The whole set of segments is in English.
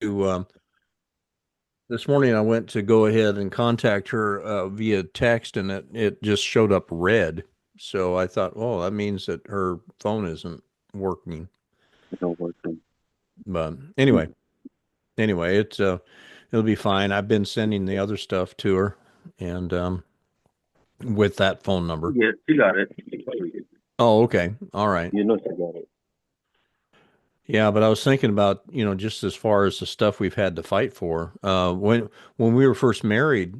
to this morning I went to go ahead and contact her via text and it just showed up red. So I thought, oh, that means that her phone isn't working. No working. But anyway, it'll be fine. I've been sending the other stuff to her and with that phone number. Yeah, she got it. Oh, okay. All right. You know she got it. Yeah, but I was thinking about, just as far as the stuff we've had to fight for. When we were first married,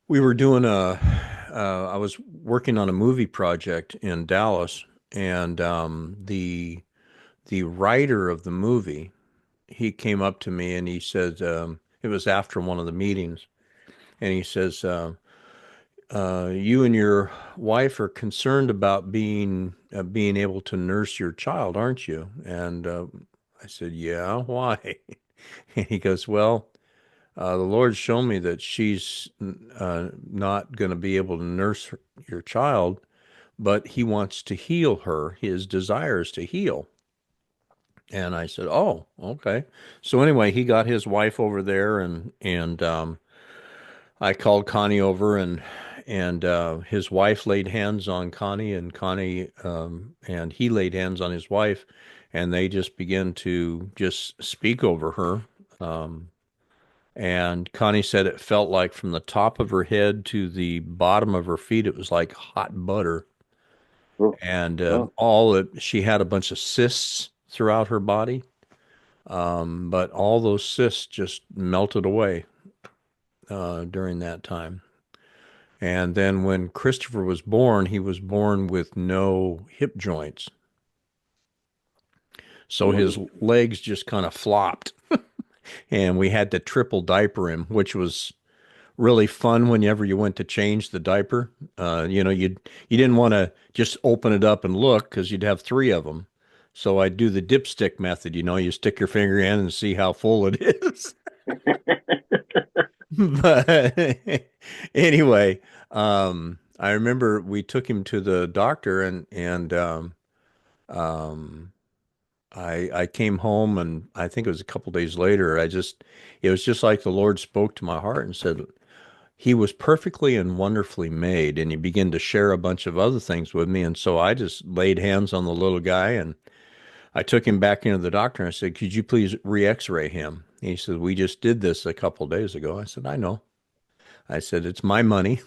we were doing I was working on a movie project in Dallas, and the writer of the movie, he came up to me and he said, it was after one of the meetings, and he says, "You and your wife are concerned about being able to nurse your child, aren't you?" And I said, "Yeah, why?" And he goes, "Well, the Lord's shown me that she's not going to be able to nurse your child, but He wants to heal her. His desire is to heal." And I said, "Oh, okay." So anyway, he got his wife over there, and I called Connie over, and his wife laid hands on Connie, and Connie and he laid hands on his wife, and they just began to just speak over her. Um, And Connie said it felt like from the top of her head to the bottom of her feet, it was like hot butter. Oh, And oh, she had a bunch of cysts throughout her body, but all those cysts just melted away during that time. And then when Christopher was born, he was born with no hip joints. So his oh. legs just kind of flopped, and we had to triple diaper him, which was really fun whenever you went to change the diaper. You didn't want to just open it up and look because you'd have three of them. So I'd do the dipstick method. You stick your finger in and see how full it is. But anyway, I remember we took him to the doctor and um, I came home and I think it was a couple days later. It was just like the Lord spoke to my heart and said, he was perfectly and wonderfully made, and he began to share a bunch of other things with me. And so I just laid hands on the little guy and I took him back into the doctor and I said, "Could you please re-x-ray him?" And he said, "We just did this a couple of days ago." I said, "I know." I said, "It's my money."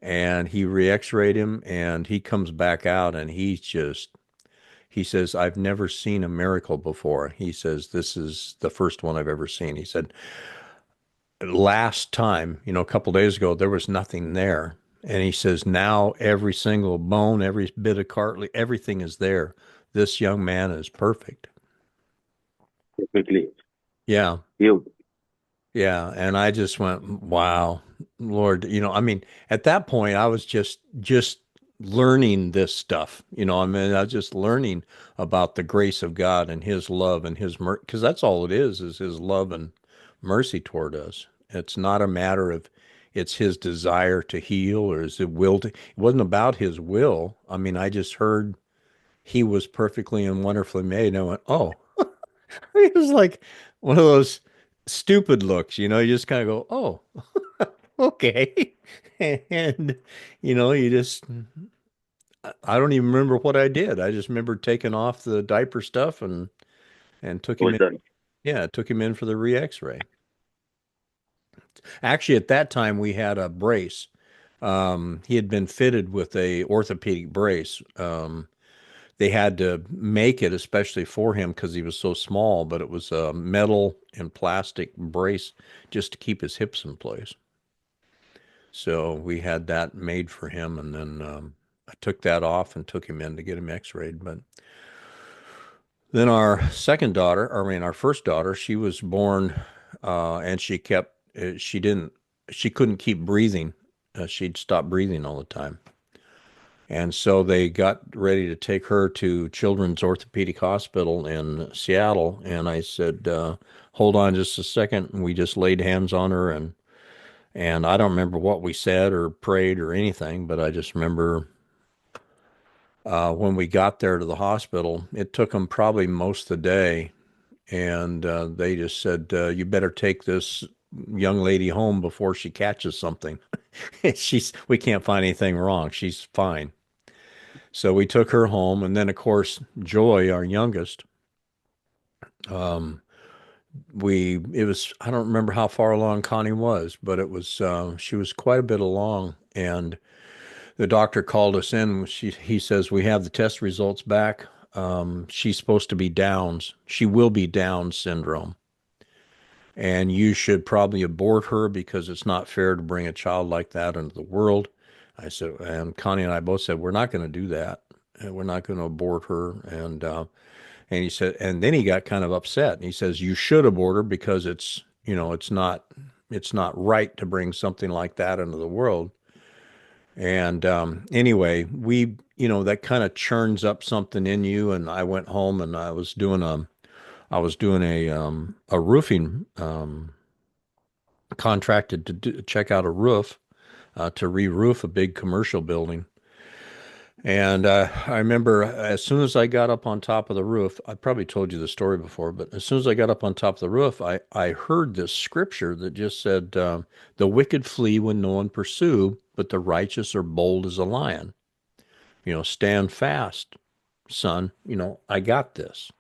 And he re-x-rayed him and he comes back out and he says, "I've never seen a miracle before." He says, "This is the first one I've ever seen." He said, last time, a couple days ago, there was nothing there. And he says, now every single bone, every bit of cartilage, everything is there. This young man is perfect. Perfectly Yeah. healed. Yeah. And I just went, wow, Lord, I mean, at that point, I was just learning this stuff. I was just learning about the grace of God and his love and his mercy, because that's all it is his love and mercy toward us. It's not a matter of it's his desire to heal or his will to, it wasn't about his will. I mean, I just heard he was perfectly and wonderfully made. And I went, oh, it was like one of those stupid looks, you just kind of go, oh, okay. And, you just, I don't even remember what I did. I just remember taking off the diaper stuff and took It him was in. done. Yeah, took him in for the re-x-ray. Actually, at that time, we had a brace. He had been fitted with a orthopedic brace. They had to make it especially for him because he was so small, but it was a metal and plastic brace just to keep his hips in place. So we had that made for him, and then I took that off and took him in to get him x-rayed. But then our second daughter, I mean, our first daughter, she was born and she didn't, she couldn't keep breathing. She'd stop breathing all the time. And so they got ready to take her to Children's Orthopedic Hospital in Seattle. And I said, hold on just a second. And we just laid hands on her. And I don't remember what we said or prayed or anything, but I just remember when we got there to the hospital, it took them probably most of the day. and they just said, "You better take this young lady home before she catches something." We can't find anything wrong. She's fine. So we took her home, and then of course Joy, our youngest, um, we it was I don't remember how far along Connie was, but it was she was quite a bit along, and the doctor called us in. He says we have the test results back. She's supposed to be Downs. She will be Down syndrome, and you should probably abort her because it's not fair to bring a child like that into the world. I said, and Connie and I both said we're not going to do that. We're not going to abort her, and he said, and then he got kind of upset. And he says, "You should abort her because it's not right to bring something like that into the world." And anyway, that kind of churns up something in you. And I went home and I was doing a roofing contracted to check out a roof to re-roof a big commercial building. And I remember as soon as I got up on top of the roof, I probably told you the story before, but as soon as I got up on top of the roof, I heard this scripture that just said, "The wicked flee when no one pursue, but the righteous are bold as a lion. Stand fast, son. I got this."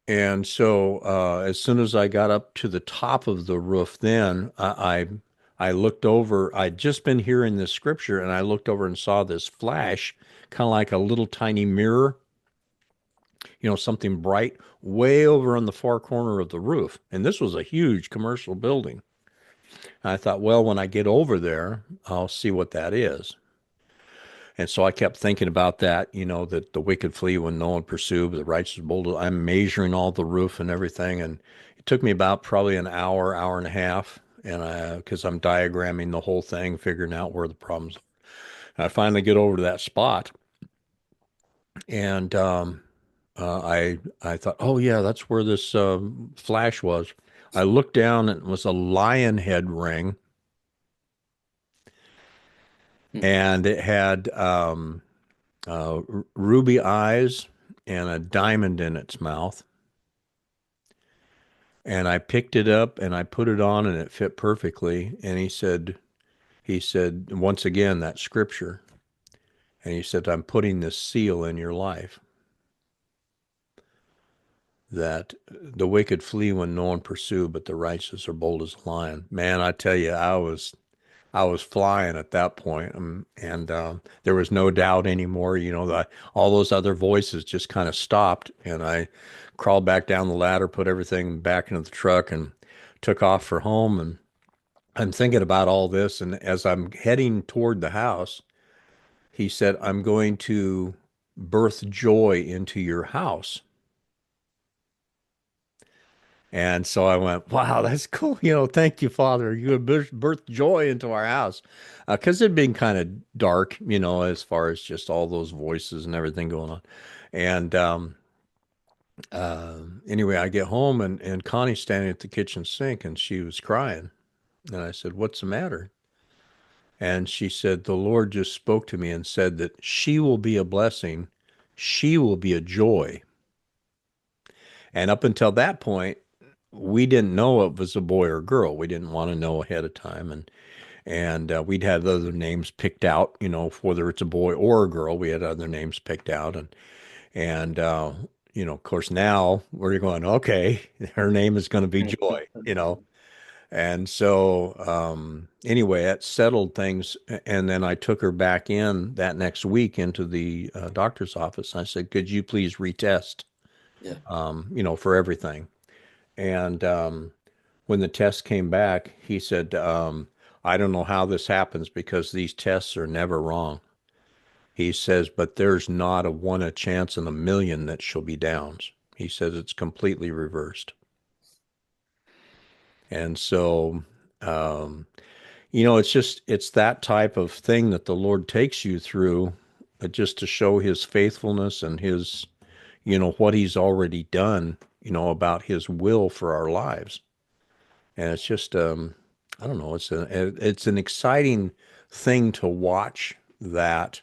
And so as soon as I got up to the top of the roof, then I looked over. I'd just been hearing this scripture, and I looked over and saw this flash, kind of like a little tiny mirror, something bright, way over on the far corner of the roof. And this was a huge commercial building. And I thought, well, when I get over there, I'll see what that is. And so I kept thinking about that, that the wicked flee when no one pursue, but the righteous bold. I'm measuring all the roof and everything. And it took me about probably an hour, hour and a half. And because I'm diagramming the whole thing, figuring out where the problems are. I finally get over to that spot. And I thought, oh, yeah, that's where this flash was. I looked down and it was a lion head ring. Hmm. And it had ruby eyes and a diamond in its mouth. And I picked it up and I put it on and it fit perfectly. And he said, once again, that scripture. And he said, "I'm putting this seal in your life that the wicked flee when no one pursue, but the righteous are bold as a lion." Man, I tell you, I was flying at that point, and there was no doubt anymore. All those other voices just kind of stopped, and I crawled back down the ladder, put everything back into the truck, and took off for home. And I'm thinking about all this, and as I'm heading toward the house, he said, "I'm going to birth joy into your house." And so I went, "Wow, that's cool. Thank you, Father. You have birthed joy into our house." Because it'd been kind of dark, as far as just all those voices and everything going on. And anyway, I get home and Connie's standing at the kitchen sink and she was crying. And I said, "What's the matter?" And she said, "The Lord just spoke to me and said that she will be a blessing. She will be a joy." And up until that point, we didn't know it was a boy or girl. We didn't want to know ahead of time. And we'd had other names picked out, whether it's a boy or a girl. We had other names picked out. And of course, now we're going, okay, her name is going to be Joy. And so, anyway, it settled things. And then I took her back in that next week into the doctor's office. I said, "Could you please retest, Yeah. for everything?" And when the test came back, he said, "I don't know how this happens because these tests are never wrong." He says, "But there's not a chance in a million that she'll be Downs." He says it's completely reversed. And so, um, it's that type of thing that the Lord takes you through, just to show his faithfulness and what he's already done, about his will for our lives. And it's just, I don't know, it's an exciting thing to watch that,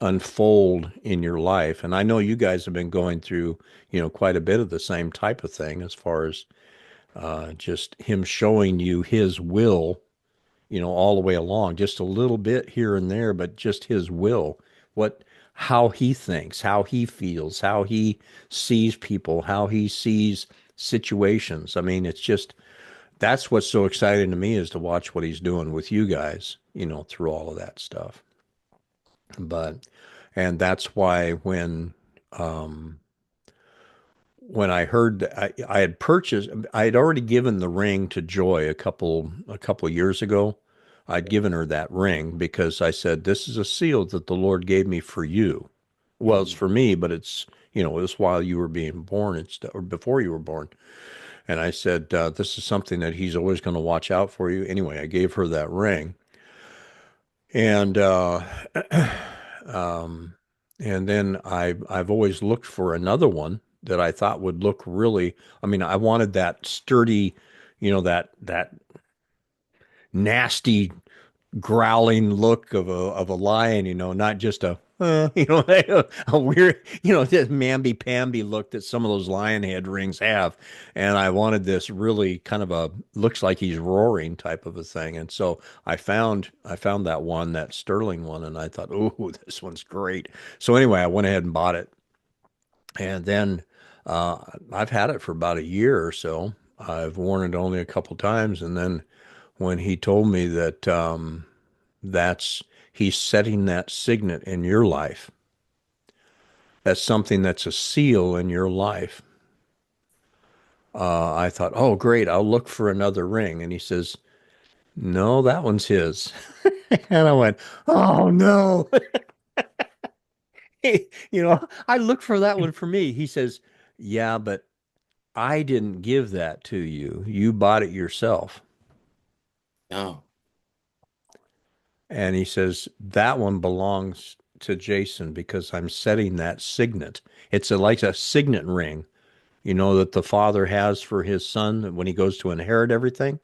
unfold in your life. And I know you guys have been going through, quite a bit of the same type of thing as far as just him showing you his will, all the way along, just a little bit here and there, but just his will, what, how he thinks, how he feels, how he sees people, how he sees situations. I mean, it's just, that's what's so exciting to me is to watch what he's doing with you guys, through all of that stuff. But, and that's why when I heard that I had purchased, I had already given the ring to Joy a couple years ago. I'd given her that ring because I said, "This is a seal that the Lord gave me for you." Well, it's Mhm. for me, but it was while you were being born, or before you were born. And I said, "This is something that He's always going to watch out for you." Anyway, I gave her that ring, and um, and then I've always looked for another one that I thought would look really. I mean, I wanted that sturdy, that nasty growling look of a lion, not just a weird, this mamby-pamby look that some of those lion head rings have. And I wanted this really kind of a looks like he's roaring type of a thing. And so I found that one, that sterling one, and I thought, oh, this one's great. So anyway, I went ahead and bought it. And then uh, I've had it for about a year or so. I've worn it only a couple times, and then when he told me that that's he's setting that signet in your life. That's something that's a seal in your life. I thought, oh, great, I'll look for another ring. And he says, no, that one's his. And I went, oh, no. I looked for that one for me. He says, yeah, but I didn't give that to you. You bought it yourself. Oh, And he says, that one belongs to Jason because I'm setting that signet. It's like a signet ring, that the father has for his son when he goes to inherit everything.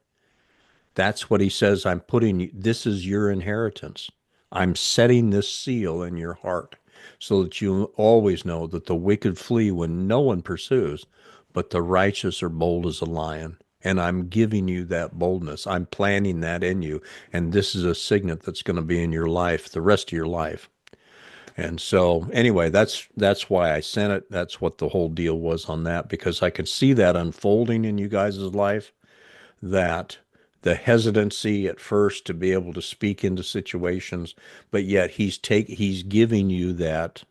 That's what he says. I'm putting, this is your inheritance. I'm setting this seal in your heart so that you always know that the wicked flee when no one pursues, but the righteous are bold as a lion. And I'm giving you that boldness. I'm planting that in you. And this is a signet that's going to be in your life the rest of your life. And so anyway, that's why I sent it. That's what the whole deal was on that, because I could see that unfolding in you guys' life, that the hesitancy at first to be able to speak into situations, but yet he's giving you that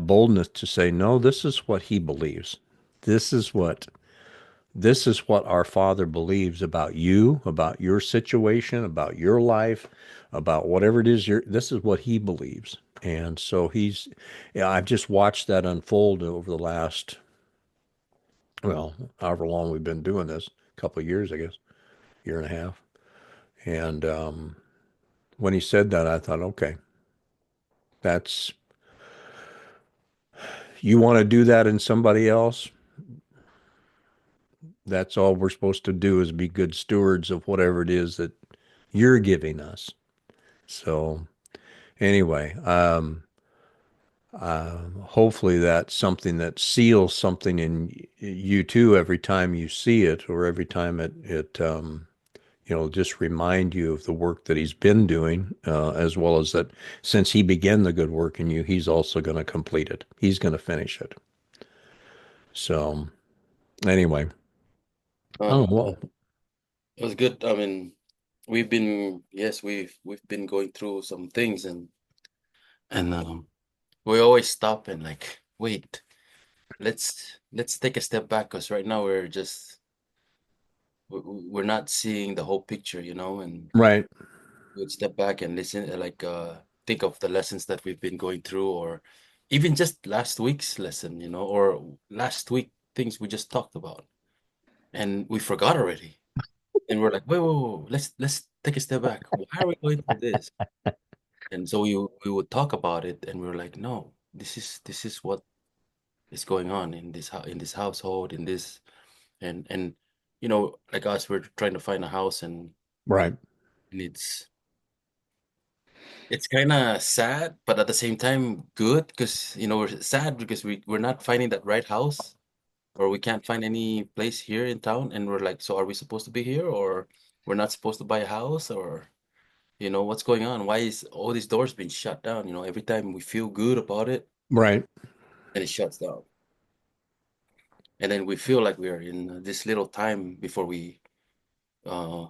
boldness to say, no, this is what he believes. This is what this is what our Father believes about you, about your situation, about your life, about whatever it is this is what he believes. And so yeah, I've just watched that unfold over the last, well, however long we've been doing this, a couple of years, I guess, year and a half. And when he said that, I thought, okay, that's, you want to do that in somebody else? That's all we're supposed to do is be good stewards of whatever it is that you're giving us. So anyway, hopefully that's something that seals something in you too every time you see it, or every time it just remind you of the work that he's been doing, as well as that since he began the good work in you, he's also going to complete it. He's going to finish it. So anyway, oh um, well, it was good. I mean, yes, we've been going through some things, and we always stop and like, wait, let's take a step back because right now we're not seeing the whole picture, and right, we'd step back and listen, think of the lessons that we've been going through, or even just last week's lesson, or last week things we just talked about, and we forgot already. And we're like, wait, wait, wait, let's take a step back. Why are we going through this? And so we would talk about it, and we were like, no, this is what is going on in this household, and like us, we're trying to find a house, and right. it's It's kind of sad, but at the same time good because we're sad because we're not finding that right house, or we can't find any place here in town, and we're like, so are we supposed to be here, or we're not supposed to buy a house, or what's going on? Why is all these doors being shut down? Every time we feel good about it, Right. and it shuts down, and then we feel like we're in this little time before we uh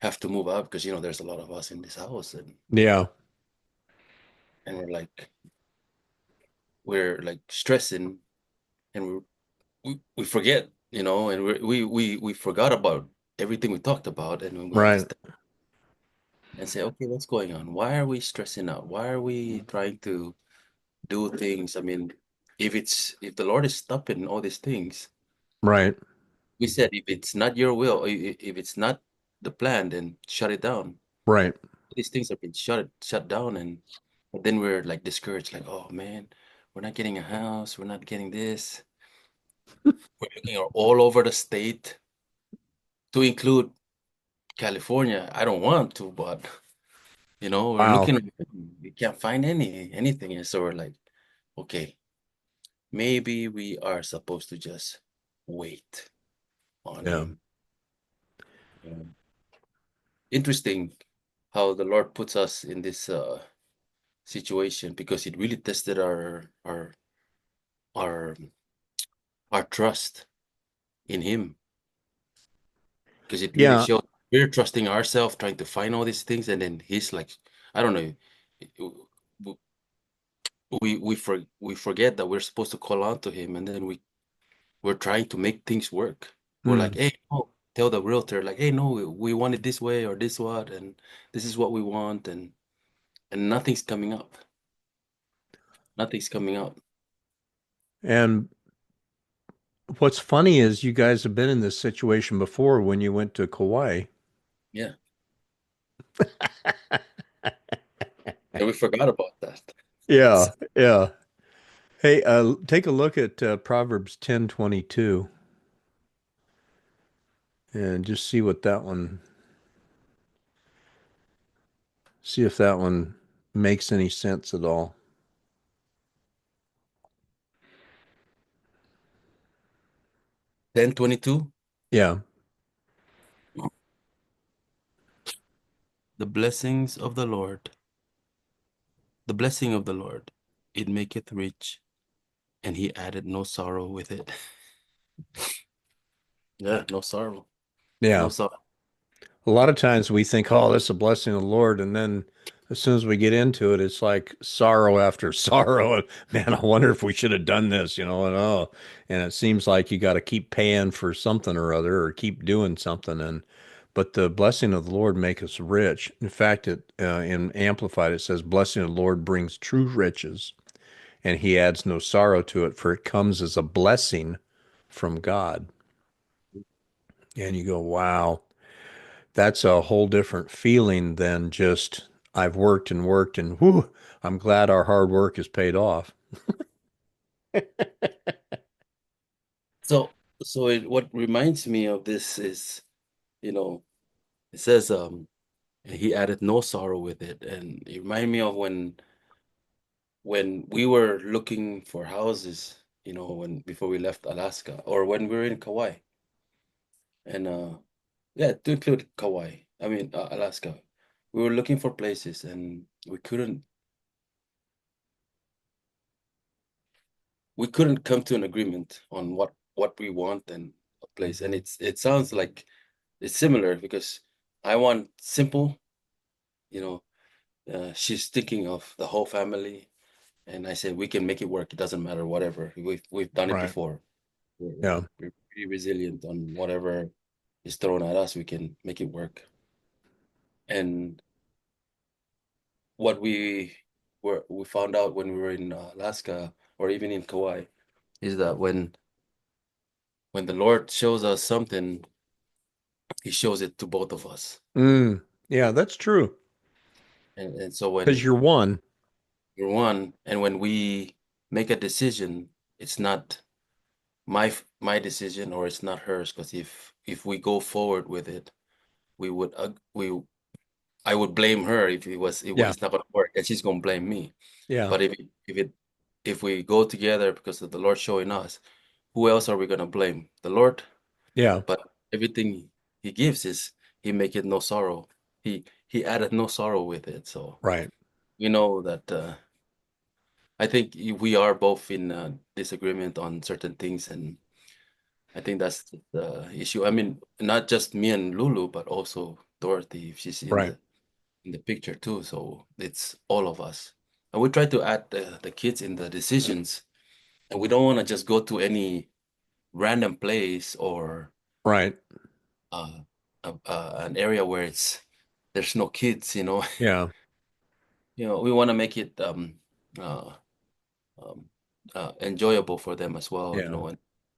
have to move out because there's a lot of us in this house, Yeah. and we're like stressing, and we forget, and we forgot about everything we talked about, and when we have to Right. step and say, okay, what's going on? Why are we stressing out? Why are we trying to do things? I mean, if the Lord is stopping all these things, Right. we said if it's not your will, if it's not the plan, then shut it down. Right. These things have been shut down, and but then we're like discouraged, like, oh man, we're not getting a house, we're not getting this. We're looking all over the state to include California. I don't want to, but we're Wow. looking, we can't find anything. And so we're like, okay, maybe we are supposed to just wait on Yeah. him. Um, Interesting how the Lord puts us in this situation because it really tested our our trust in him, because it really Yeah. showed we're trusting ourselves trying to find all these things, and then he's like, I don't know, we forget that we're supposed to call on to him, and then we're trying to make things work. We're like, Mm. hey, no, tell the realtor like, hey, no, we want it this way or this what, and this is what we want, and nothing's coming up. Nothing's coming up. And what's funny is you guys have been in this situation before when you went to Kauai. Yeah, and we forgot about that. Yeah. Yeah. Hey, take a look at Proverbs 10:22 and just see what that one, see if that one makes any sense at all. 10:22. Yeah. The blessings of the Lord, the blessing of the Lord, it maketh rich, and he added no sorrow with it. Yeah, no sorrow. No Yeah. sorrow. A lot of times we think, oh, that's a blessing of the Lord. And then as soon as we get into it, it's like sorrow after sorrow. And man, I wonder if we should have done this, and oh, and it seems like you got to keep paying for something or other or keep doing something. But the blessing of the Lord make us rich. In fact, in Amplified, it says, blessing of the Lord brings true riches, and he adds no sorrow to it, for it comes as a blessing from God. And you go, wow. That's a whole different feeling than just I've worked and worked and whoo, I'm glad our hard work is paid off. So, what reminds me of this is, you know, it says, he added no sorrow with it, and it reminded me of when we were looking for houses, when before we left Alaska, or when we were in Kauai, and yeah, to include Kauai, I mean Alaska, we were looking for places, and we couldn't come to an agreement on what we want and a place, and it sounds like it's similar because I want simple, you know. She's thinking of the whole family, and I said we can make it work. It doesn't matter, whatever. We've done it Right. before. We're, Yeah. we're pretty resilient on whatever is thrown at us. We can make it work. And what we found out when we were in Alaska or even in Kauai is that when the Lord shows us something, He shows it to both of us. Yeah, that's true. And so Because when you're one. we're one, and when we make a decision, it's not my decision or it's not hers. Because if we go forward with it, we would I would blame her Yeah. it's not gonna work, and she's gonna blame me. Yeah. But if we go together because of the Lord showing us, who else are we gonna blame? The Lord. Yeah. But everything He gives is He make it no sorrow. He added no sorrow with it. So Right. we know that I think we are both in disagreement on certain things, and I think that's the issue. I mean, not just me and Lulu, but also Dorothy, if she's Right. in the picture too. So it's all of us, and we try to add the kids in the decisions, and we don't want to just go to any random place or Right. uh, an area where there's no kids. Yeah. We want to make it uh, um, enjoyable for them as well. Yeah. And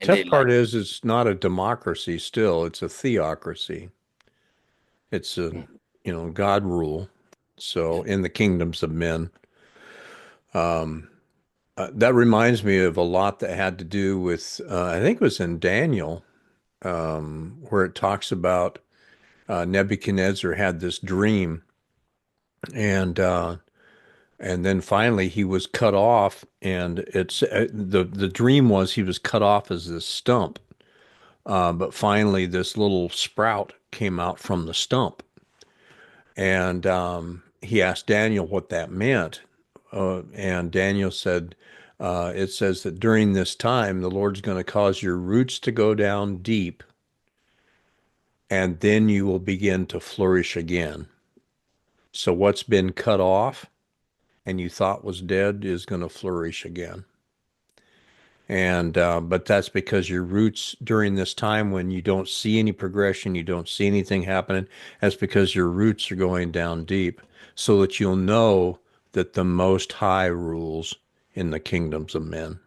they Tough part like. is it's not a democracy still. It's a theocracy. It's a, Mm. God rule. Yeah. So in the kingdoms of men, um, that reminds me of a lot that had to do with, I think it was in Daniel, where it talks about Nebuchadnezzar had this dream, and then finally he was cut off, and the dream was he was cut off as this stump, but finally this little sprout came out from the stump, and he asked Daniel what that meant, and Daniel said, it says that during this time the Lord's going to cause your roots to go down deep, and then you will begin to flourish again. So what's been cut off and you thought was dead is going to flourish again. And but that's because your roots during this time when you don't see any progression, you don't see anything happening, that's because your roots are going down deep, so that you'll know that the Most High rules in the kingdoms of men.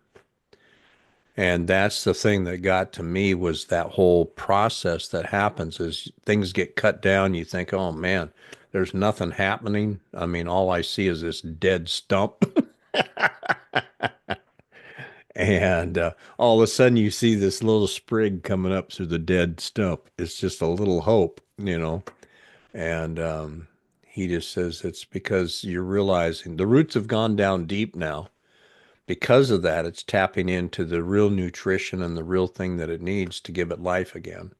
And that's the thing that got to me was that whole process that happens is things get cut down. You think, oh man, there's nothing happening. I mean, all I see is this dead stump. And all of a sudden you see this little sprig coming up through the dead stump. It's just a little hope. And he just says it's because you're realizing the roots have gone down deep now. Because of that, it's tapping into the real nutrition and the real thing that it needs to give it life again.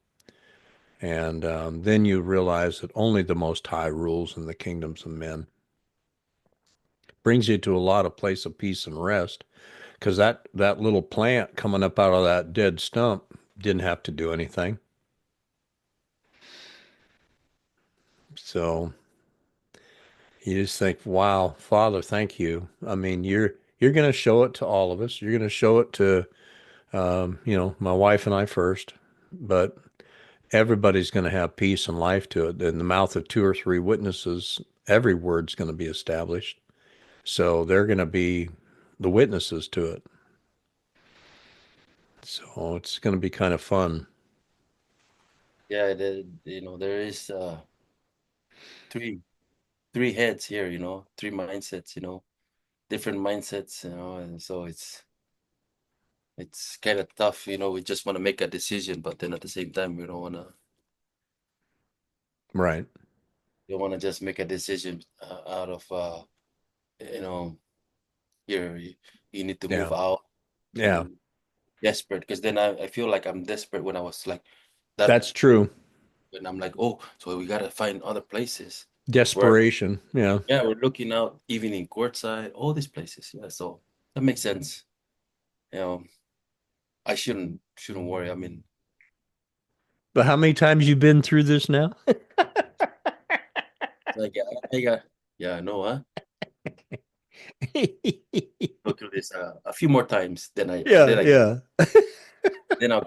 And then you realize that only the Most High rules in the kingdoms of men. Brings you to a lot of place of peace and rest because that little plant coming up out of that dead stump didn't have to do anything. So you just think, wow, Father, thank you. I mean, you're going to show it to all of us. You're going to show it to my wife and I first, but everybody's going to have peace and life to it. In the mouth of two or three witnesses, every word's going to be established. So they're going to be the witnesses to it. So it's going to be kind of fun. Yeah, there is three three heads here, three mindsets, different mindsets, and so it's kind of tough, we just want to make a decision, but then at the same time Right. we don't want to just make a decision out of you know you, you need to move Yeah. out Yeah. and desperate, because then I feel like I'm desperate when I was like that, That's true. when I'm like, oh, so we gotta find other places where, Desperation. Yeah. yeah, we're looking out even in courtside, all these places. Yeah, so that makes sense. You know, I shouldn't worry. I mean, But how many times you been through this now? like I got, yeah, I know, huh? Go through this a few more times, Yeah, yeah. then I'll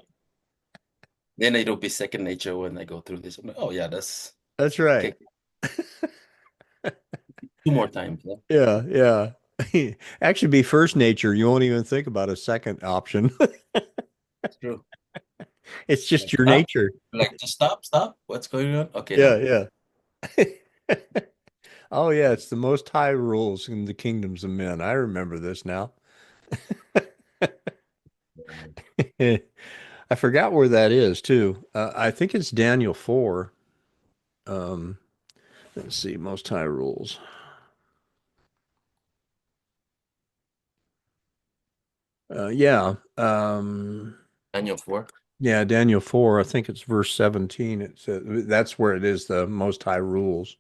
then it'll be second nature when I go through this. I'm like, oh yeah, that's That's right. okay. Two more times. Yeah, Yeah, yeah. Actually, be first nature. You won't even think about a second option. it's true. It's Like just your stop. nature. Like just stop, stop. What's going on? Okay, Yeah, no. yeah. Oh, yeah. It's the most high rules in the kingdoms of men. I remember this now. I forgot where that is too. I think it's Daniel 4. Um, Let's see, Most High rules. Yeah. Daniel 4. Yeah, Daniel 4, I think it's verse 17. It says that's where it is the Most High rules.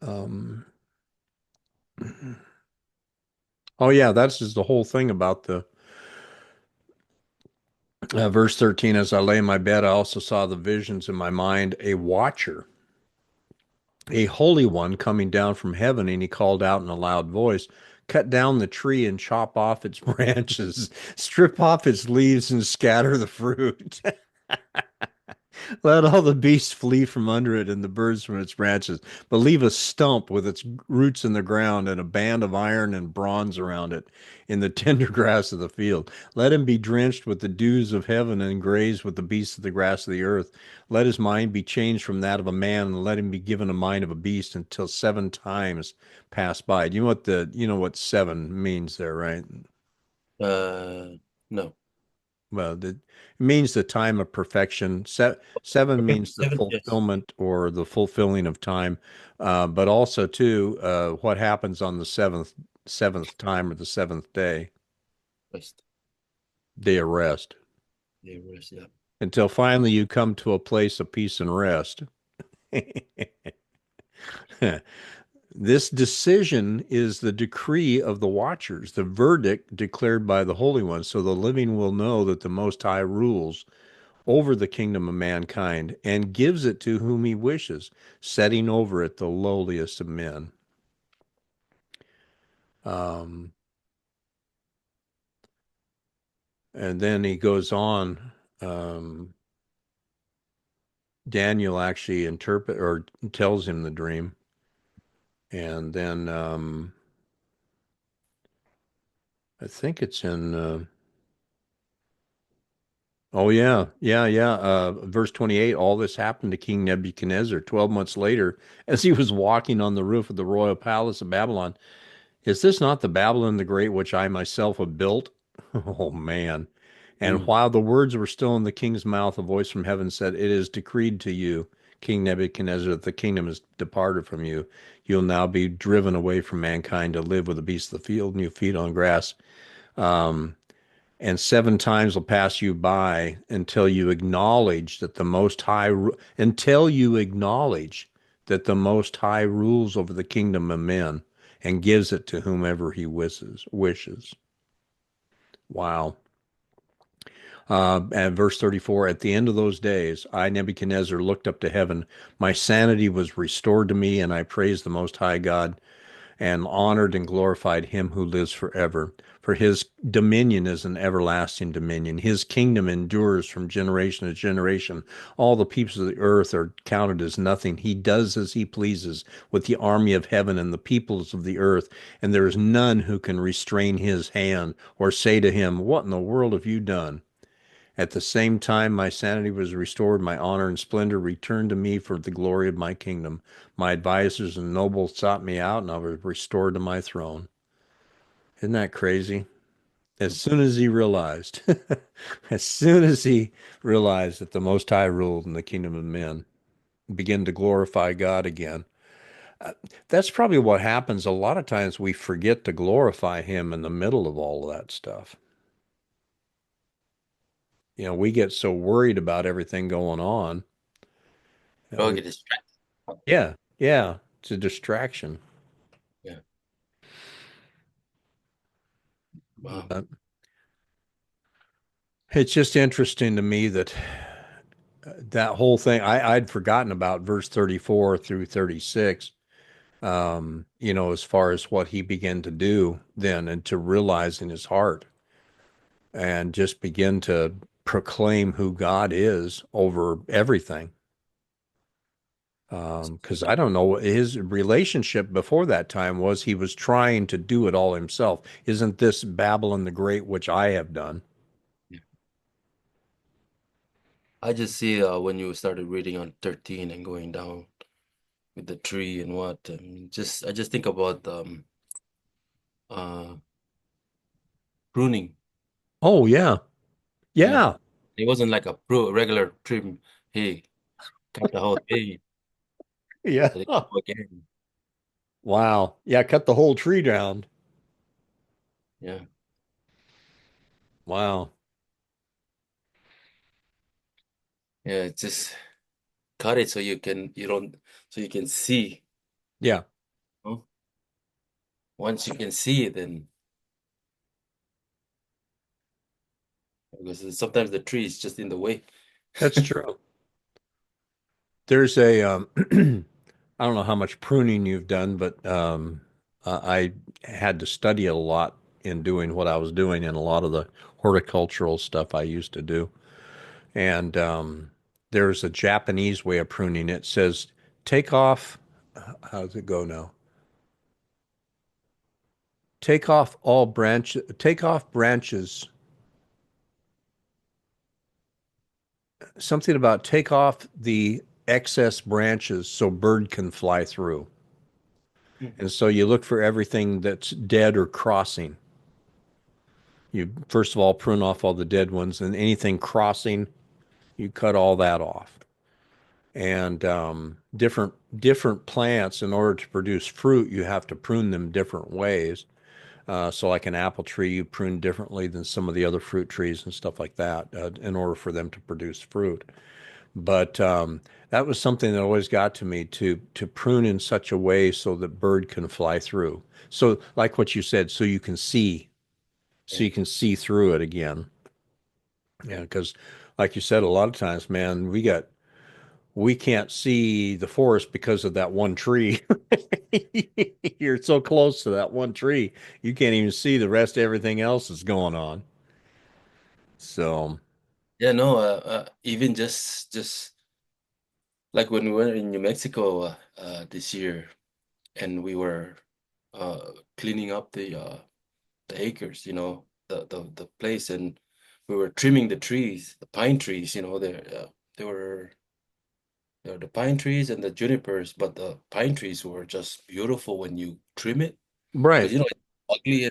Um, oh yeah, that's just the whole thing about the verse 13. As I lay in my bed, I also saw the visions in my mind, a watcher, a holy one coming down from heaven, and he called out in a loud voice, cut down the tree and chop off its branches, strip off its leaves and scatter the fruit. Let all the beasts flee from under it and the birds from its branches, but leave a stump with its roots in the ground and a band of iron and bronze around it in the tender grass of the field. Let him be drenched with the dews of heaven and graze with the beasts of the grass of the earth. Let his mind be changed from that of a man, and let him be given a mind of a beast until 7 times pass by. You know what seven means there, right? No. Well, it means the time of perfection. Seven Okay, means the 7, yes. fulfillment or the fulfilling of time, but also too, what happens on the seventh time or the seventh day, Rest. day of rest, Yeah, rest, yeah. until finally you come to a place of peace and rest. This decision is the decree of the watchers, the verdict declared by the Holy One, so the living will know that the Most High rules over the kingdom of mankind and gives it to whom he wishes, setting over it the lowliest of men. Um, and then he goes on. Um, Daniel actually interpret or tells him the dream, and then I think it's in. Oh yeah, yeah, yeah. Verse 28. All this happened to King Nebuchadnezzar 12 months later, as he was walking on the roof of the royal palace of Babylon. Is this not the Babylon the Great which I myself have built? Oh man. And Mm. while the words were still in the king's mouth, a voice from heaven said, it is decreed to you, King Nebuchadnezzar, that the kingdom is departed from you. You'll now be driven away from mankind to live with the beasts of the field, and you feed on grass. Um, and 7 times will pass you by until you acknowledge that the Most High, until you acknowledge that the Most High rules over the kingdom of men and gives it to whomever he wishes. Wow. And verse 34, at the end of those days, I, Nebuchadnezzar, looked up to heaven. My sanity was restored to me, and I praised the Most High God and honored and glorified him who lives forever. For his dominion is an everlasting dominion. His kingdom endures from generation to generation. All the peoples of the earth are counted as nothing. He does as he pleases with the army of heaven and the peoples of the earth, and there is none who can restrain his hand or say to him, what in the world have you done? At the same time, my sanity was restored, my honor and splendor returned to me for the glory of my kingdom. My advisors and nobles sought me out, and I was restored to my throne. Isn't that crazy? As soon as he realized, as soon as he realized that the Most High ruled in the kingdom of men, begin to glorify God again. That's probably what happens. A lot of times we forget to glorify Him in the middle of all of that stuff. We get so worried about everything going on. Oh, We get distracted. Yeah, yeah, it's a distraction. Yeah. Wow. But it's just interesting to me that that whole thing, I'd forgotten about verse 34 through 36, as far as what he began to do then and to realize in his heart and just begin to proclaim who God is over everything. Because I don't know what his relationship before that time was. He was trying to do it all himself. Isn't this Babylon the Great, which I have done? Yeah. I just see when you started reading on 13 and going down with the tree and what, I just think about uh pruning. Oh, yeah. Yeah. Yeah. It wasn't like a regular trim. Hey, cut the whole thing. Yeah. And then go again. Wow. Yeah, cut the whole tree down. Yeah. Wow. Yeah, just cut it so you don't so you can see. Yeah, Huh? Once you can see it, then because sometimes the tree is just in the way. that's true. There's a I don't know how much pruning you've done, but I had to study a lot in doing what I was doing and a lot of the horticultural stuff I used to do. And there's a Japanese way of pruning. It says take off, how does it go now? Take off branches, something about take off the excess branches so bird can fly through. Mhm. And so you look for everything that's dead or crossing. You first of all prune off all the dead ones, and anything crossing, you cut all that off. And different plants, in order to produce fruit, you have to prune them different ways. So, like an apple tree, you prune differently than some of the other fruit trees and stuff like that, in order for them to produce fruit. But that was something that always got to me to prune in such a way so that bird can fly through. So, like what you said, so Yeah, you can see through it again. Yeah, yeah. because like you said, a lot of times, man, we can't see the forest because of that one tree. You're so close to that one tree, you can't even see the rest of everything else that's going on. So, Yeah, no, even just like when we were in New Mexico this year, and we were cleaning up the acres, the place, and we were trimming the trees, the pine trees, they were there were the pine trees and the junipers, but the pine trees were just beautiful when you trim it, because right. it's ugly,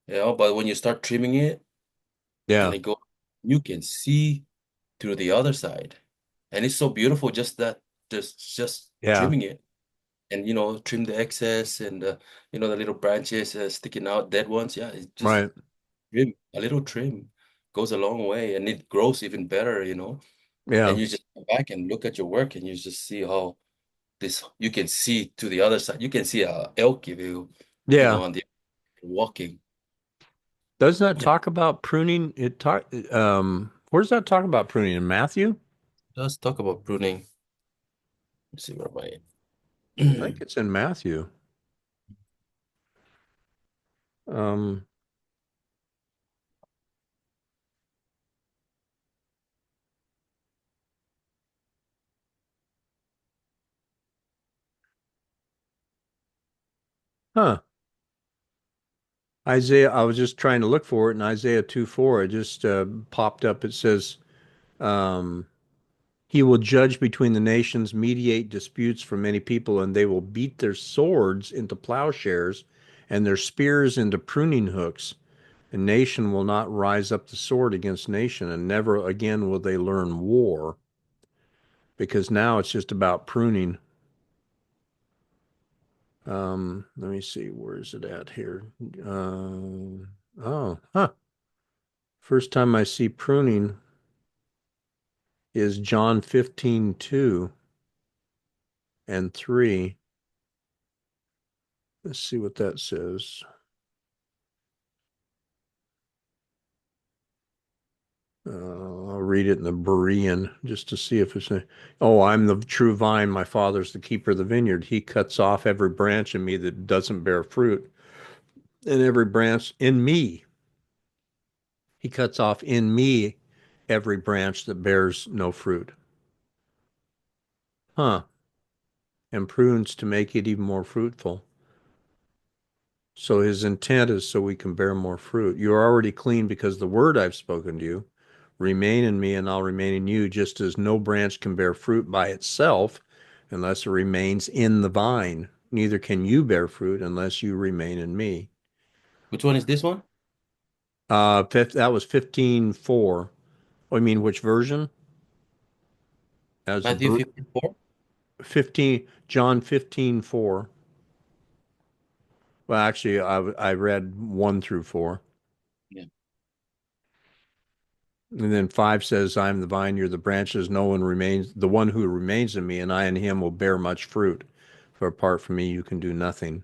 but when you start trimming it and Yeah. it go, you can see through the other side, and it's so beautiful. Just that, just Yeah. trimming it, and trim the excess and the little branches sticking out, dead ones. Yeah, it just Right. trim a little trim goes a long way, and it grows even better. And Yeah. you just go back and look at your work, and you just see how this you can see to the other side. You can see a elk if Yeah. on the walking. Doesn't that Yeah, talk about pruning? Where's that talk about pruning in Matthew? let's talk about pruning. Let's see where I my think it's in Matthew. Um, huh. Isaiah, I was just trying to look for it in Isaiah 2:4. It just popped up. It says, um, he will judge between the nations, mediate disputes for many people, and they will beat their swords into plowshares and their spears into pruning hooks. And nation will not rise up the sword against nation, and never again will they learn war, because now it's just about pruning. Let me see, where is it at here? Oh, huh. First time I see pruning is John 15:2 and 3. Let's see what that says. I'll read it in the Berean just to see if it's oh, I'm the true vine. My father's the keeper of the vineyard. He cuts off every branch in me that doesn't bear fruit, and every branch in me. He cuts off in me every branch that bears no fruit. Huh. And prunes to make it even more fruitful. So his intent is so we can bear more fruit. You're already clean because the word I've spoken to you. Remain in me and I'll remain in you, just as no branch can bear fruit by itself unless it remains in the vine. Neither can you bear fruit unless you remain in me. Which one is this one? That was 15:4. Oh, I mean, which version? As a Matthew bird. 54? 15, John 15:4. Well, actually, I read 1 through 4. Yeah. And then 5 says, I am the vine, you're the branches. No one remains, the one who remains in me, and I in him will bear much fruit. For apart from me, you can do nothing.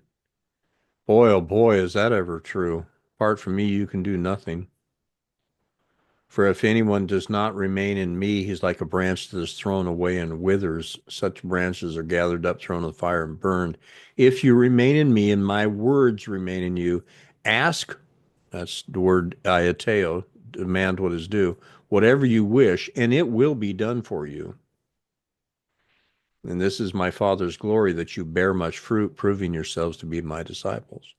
Boy, oh boy, is that ever true. Apart from me, you can do nothing. For if anyone does not remain in me, he's like a branch that is thrown away and withers. Such branches are gathered up, thrown in the fire, and burned. If you remain in me, and my words remain in you, ask, that's the word iateo, demand what is due, whatever you wish, and it will be done for you. And this is my Father's glory, that you bear much fruit, proving yourselves to be my disciples.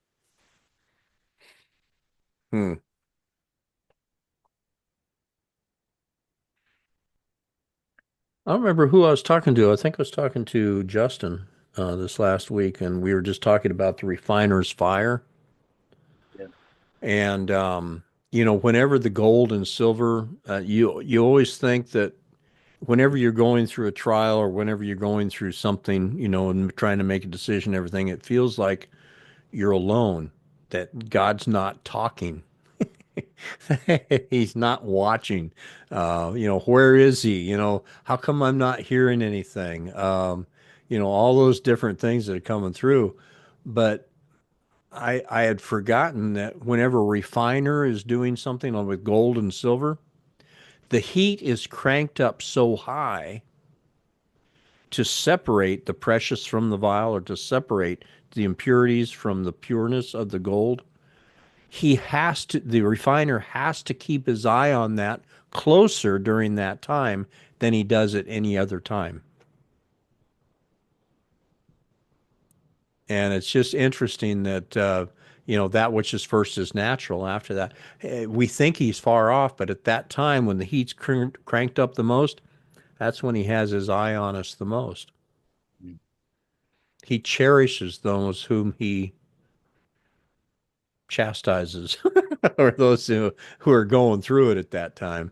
Hmm. I don't remember who I was talking to. I think I was talking to Justin this last week, and we were just talking about the refiner's fire. Yeah. And whenever the gold and silver, you always think that whenever you're going through a trial or whenever you're going through something, and trying to make a decision, everything, it feels like you're alone, that God's not talking. He's not watching. Where is he? How come I'm not hearing anything? All those different things that are coming through. But I had forgotten that whenever a refiner is doing something with gold and silver, the heat is cranked up so high to separate the precious from the vile, or to separate the impurities from the pureness of the gold. The refiner has to keep his eye on that closer during that time than he does at any other time. And it's just interesting that, that which is first is natural. After that, we think he's far off, but at that time when the heat's cranked up the most, that's when he has his eye on us the most. Mm. He cherishes those whom he chastises, or those who are going through it at that time.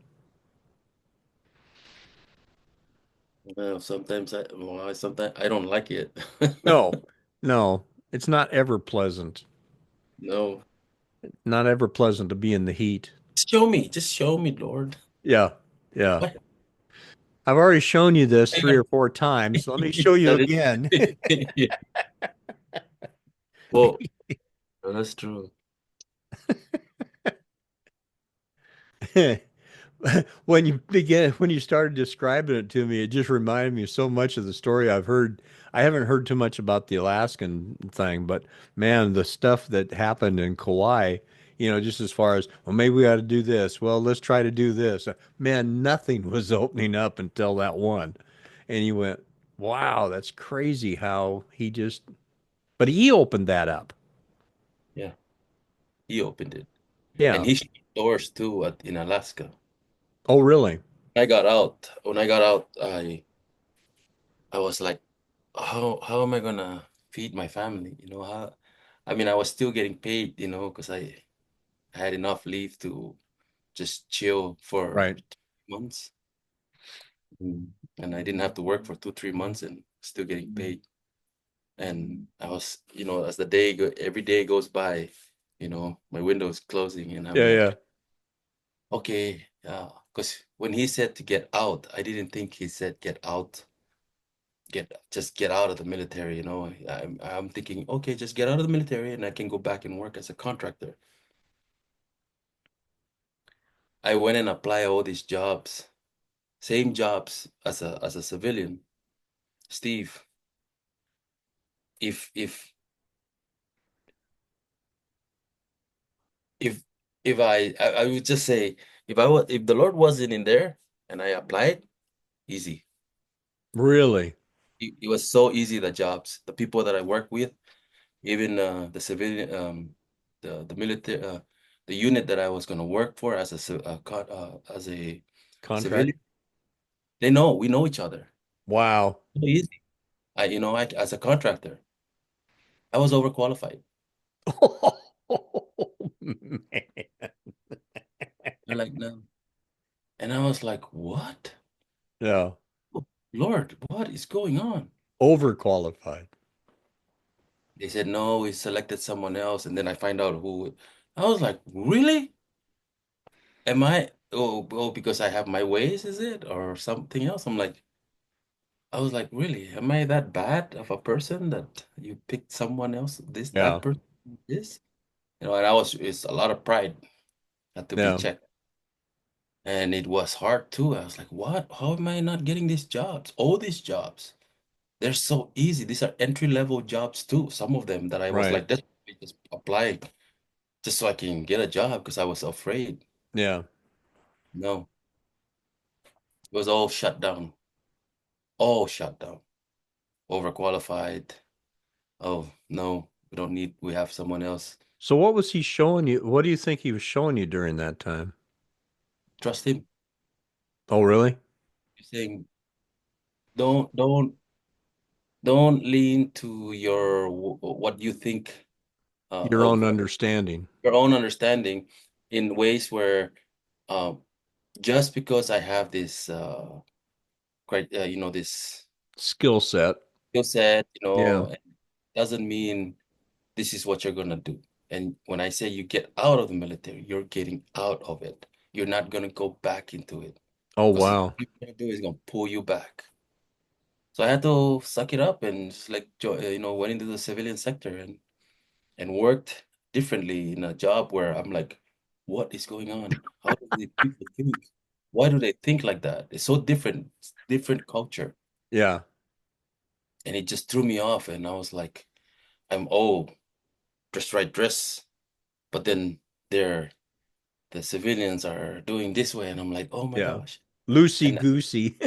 Well, sometimes I don't like it. No, no, it's not ever pleasant. No. Not ever pleasant to be in the heat. Just show me, Lord. Yeah, yeah. What? I've already shown you this I 3 or 4 times. Let me show you That again. is, yeah. Well, that's true. When you started describing it to me, it just reminded me so much of the story I've heard. I haven't heard too much about the Alaskan thing, but man, the stuff that happened in Kauai, just as far as, well, maybe we ought to do this. Well, let's try to do this. Man, nothing was opening up until that one. And you went, wow, that's crazy how but he opened that up. Yeah, he opened it, and Yeah. he shut doors too in Alaska. Oh, really? When I got out, I was like, how am I gonna feed my family? I mean, I was still getting paid, because I had enough leave to just chill for Right. 2 months. Mm. And I didn't have to work for 2, 3 months and still getting paid. And I was, as the every day goes by, my window is closing, and I'm Yeah, like, yeah. okay, yeah. Because when he said to get out, I didn't think he said get out, just get out of the military. I'm thinking, okay, just get out of the military and I can go back and work as a contractor. I went and applied all these jobs, same jobs as a civilian. Steve, if if if I would just say, if the Lord wasn't in there and I applied, easy. Really? It was so easy, the jobs, the people that I work with, even the civilian, the military, the unit that I was gonna work for as a Contract? civilian, we know each other. Wow. So easy. As a contractor, I was overqualified. Man. I like no, and I was like, what? Yeah. Lord, what is going on? Overqualified. They said, no, we selected someone else. And then I find out who. I was like, really? Am I? Oh, because I have my ways, is it? Or something else? I was like, really? Am I that bad of a person that you picked someone else, that Yeah. person, this? And it's a lot of pride had to be Yeah. checked. And it was hard too. I was like, what? How am I not getting these jobs? All these jobs. They're so easy. These are entry level jobs too. Some of them that I was Right. like, that's just applying just so I can get a job because I was afraid. Yeah. No, it was all shut down. All shut down. Overqualified. Oh, no, we have someone else. So what was he showing you? What do you think he was showing you during that time? Trust him. Oh, really? He's saying, don't, don't, don't lean to what you think Your of own understanding, your own understanding in ways where um, just because I have this this skill set. skill set, Yeah. it doesn't mean this is what you're gonna do. And when I say you get out of the military, you're getting out of it. You're not gonna go back into it Oh, because what wow. you're gonna do is gonna pull you back. So I had to suck it up and just like went into the civilian sector and worked differently in a job where I'm like, what is going on? How do the people think? Why do they think like that? It's so different, it's different culture. Yeah. And it just threw me off. And I was like, I'm oh, dress right dress. But then they're the civilians are doing this way, and I'm like, oh my Yeah. gosh. Loosey And goosey.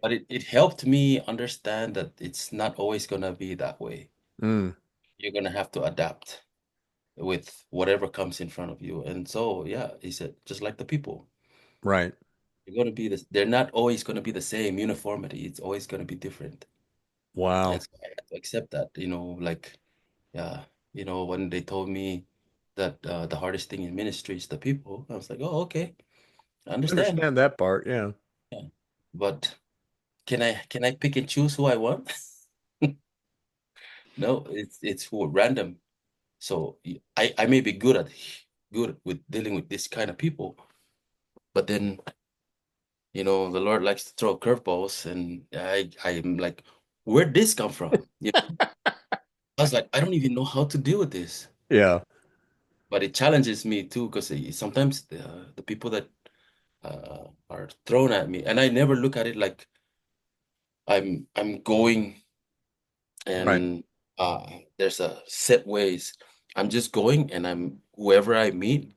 but it helped me understand that it's not always gonna be that way. Mm, You're gonna have to adapt with whatever comes in front of you. And so yeah, he said, just like the people. right. They're gonna be this, they're not always gonna be the same uniformity. It's always gonna be different. And Wow. so I had to accept that, like yeah, when they told me that the hardest thing in ministry is the people, I was like, oh, okay, I I understand. understand that part. Yeah. Yeah. But can I pick and choose who I want? No, it's for random. So I may be good with dealing with this kind of people, but then the Lord likes to throw curveballs, and I'm like, where'd this come from? I was like, I don't even know how to deal with this. Yeah. But it challenges me too, because sometimes the people that are thrown at me, and I never look at it like I'm going Right. and there's a set ways. I'm just going, and I'm whoever I meet,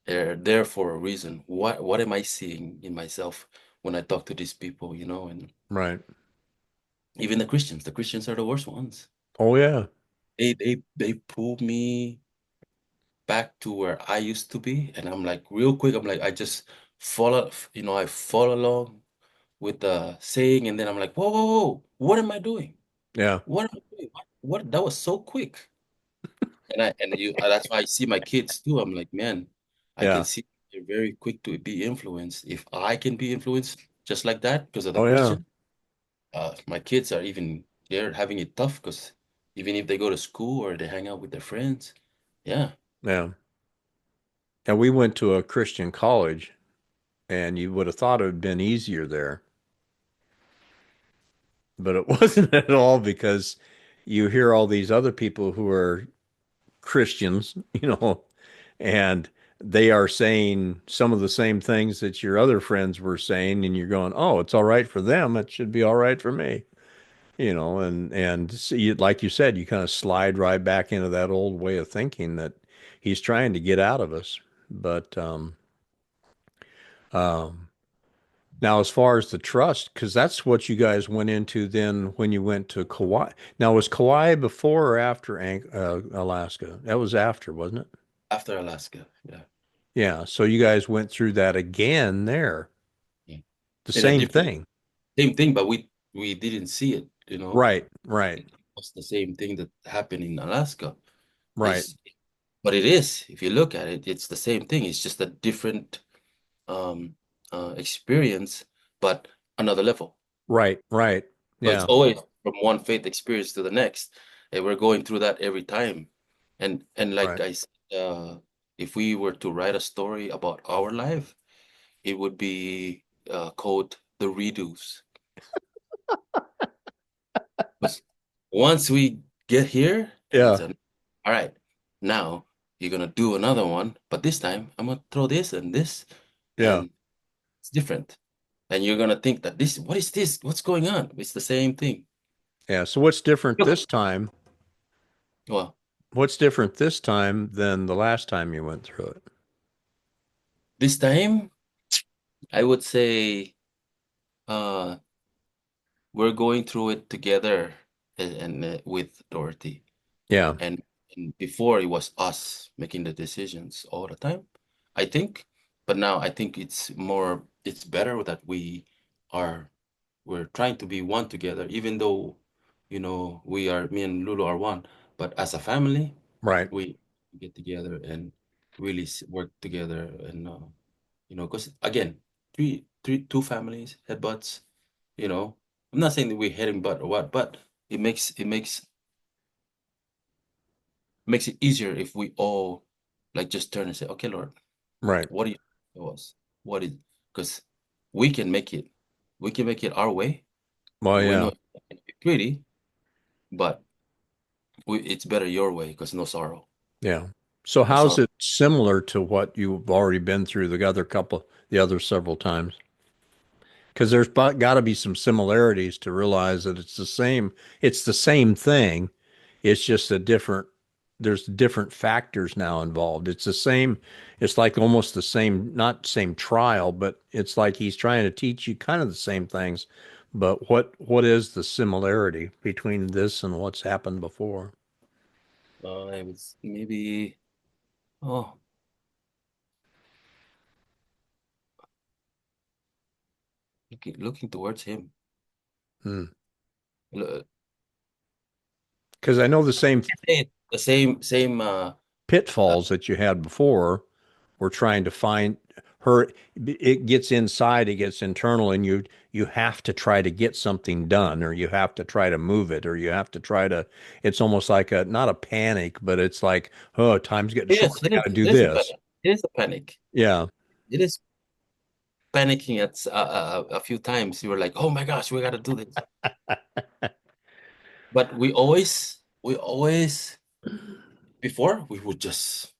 they're there for a reason. What am I seeing in myself when I talk to these people, and Right. even the Christians are the worst ones. Oh, yeah. They pull me back to where I used to be, and I'm like real quick, I'm like I just follow, I follow along with the saying, and then I'm like, whoa, whoa, whoa, what am I doing? Yeah. What am I doing? What? That was so quick. That's why I see my kids too. I'm like, man, I can Yeah. see they're very quick to be influenced. If I can be influenced just like that because of the Oh, yeah. Christian, my kids they're having it tough because even if they go to school or they hang out with their friends, yeah, Yeah. And we went to a Christian college, and you would have thought it would have been easier there, but it wasn't at all because you hear all these other people who are Christians, and they are saying some of the same things that your other friends were saying, and you're going, "Oh, it's all right for them. It should be all right for me." And see, like you said, you kind of slide right back into that old way of thinking that he's trying to get out of us. But um, now, as far as the trust, because that's what you guys went into then when you went to Kauai. Now, was Kauai before or after Alaska? That was after, wasn't it? after Alaska, yeah, Yeah. So you guys went through that again there. yeah. The In a same different thing. same thing, but we didn't see it, Right. Right. It was the same thing that happened in Alaska. Right. Is But it is, if you look at it, it's the same thing. It's just a different experience, but another level. Right, right. So it's Yeah, always from one faith experience to the next, and we're going through that every time. And like right. I said, if we were to write a story about our life, it would be called The Redos. Because once we get here, and it's Yeah, an all right, now you're gonna do another one, but this time I'm gonna throw this, yeah, and it's different. And you're gonna think that this, what is this? What's going on? It's the same thing. yeah. So what's different this Look, time? well, What's different this time than the last time you went through it? this time I would say uh we're going through it together and with Dorothy. Yeah, And, and before it was us making the decisions all the time, I think. But now I think it's better that are, we're trying to be one together, even though, me and Lulu are one. But as a family, right, we get together and really work together. And, because again, two families, headbutts, you know, I'm not saying that we're heading butt or what, but it makes it easier if we all like just turn and say, okay, Lord, right. what do you tell us? What is, because we can make it. We can make it our way. Well, We know yeah, it's not gonna be pretty, but it's better your way because no sorrow. yeah. So No how's sorrow. it similar to what you've already been through the other several times? Because there's got to be some similarities to realize that it's the same. It's the same thing. It's just a different. There's different factors now involved. It's the same. It's like almost the same, not same trial, but it's like he's trying to teach you kind of the same things. But what is the similarity between this and what's happened before? It was maybe, oh, looking towards him. Hmm. Look, Because I know the same the same. Uh, pitfalls that you had before. We're trying to find her. It gets inside, it gets internal, and you have to try to get something done, or you have to try to move it, or you have to try to. It's almost like a not a panic, but it's like, oh, time's getting short. yes, I got to do it is a this. panic. It is a panic. Yeah, It is panicking at a few times. You were like, oh my gosh, we got to do this. But we always, before we would just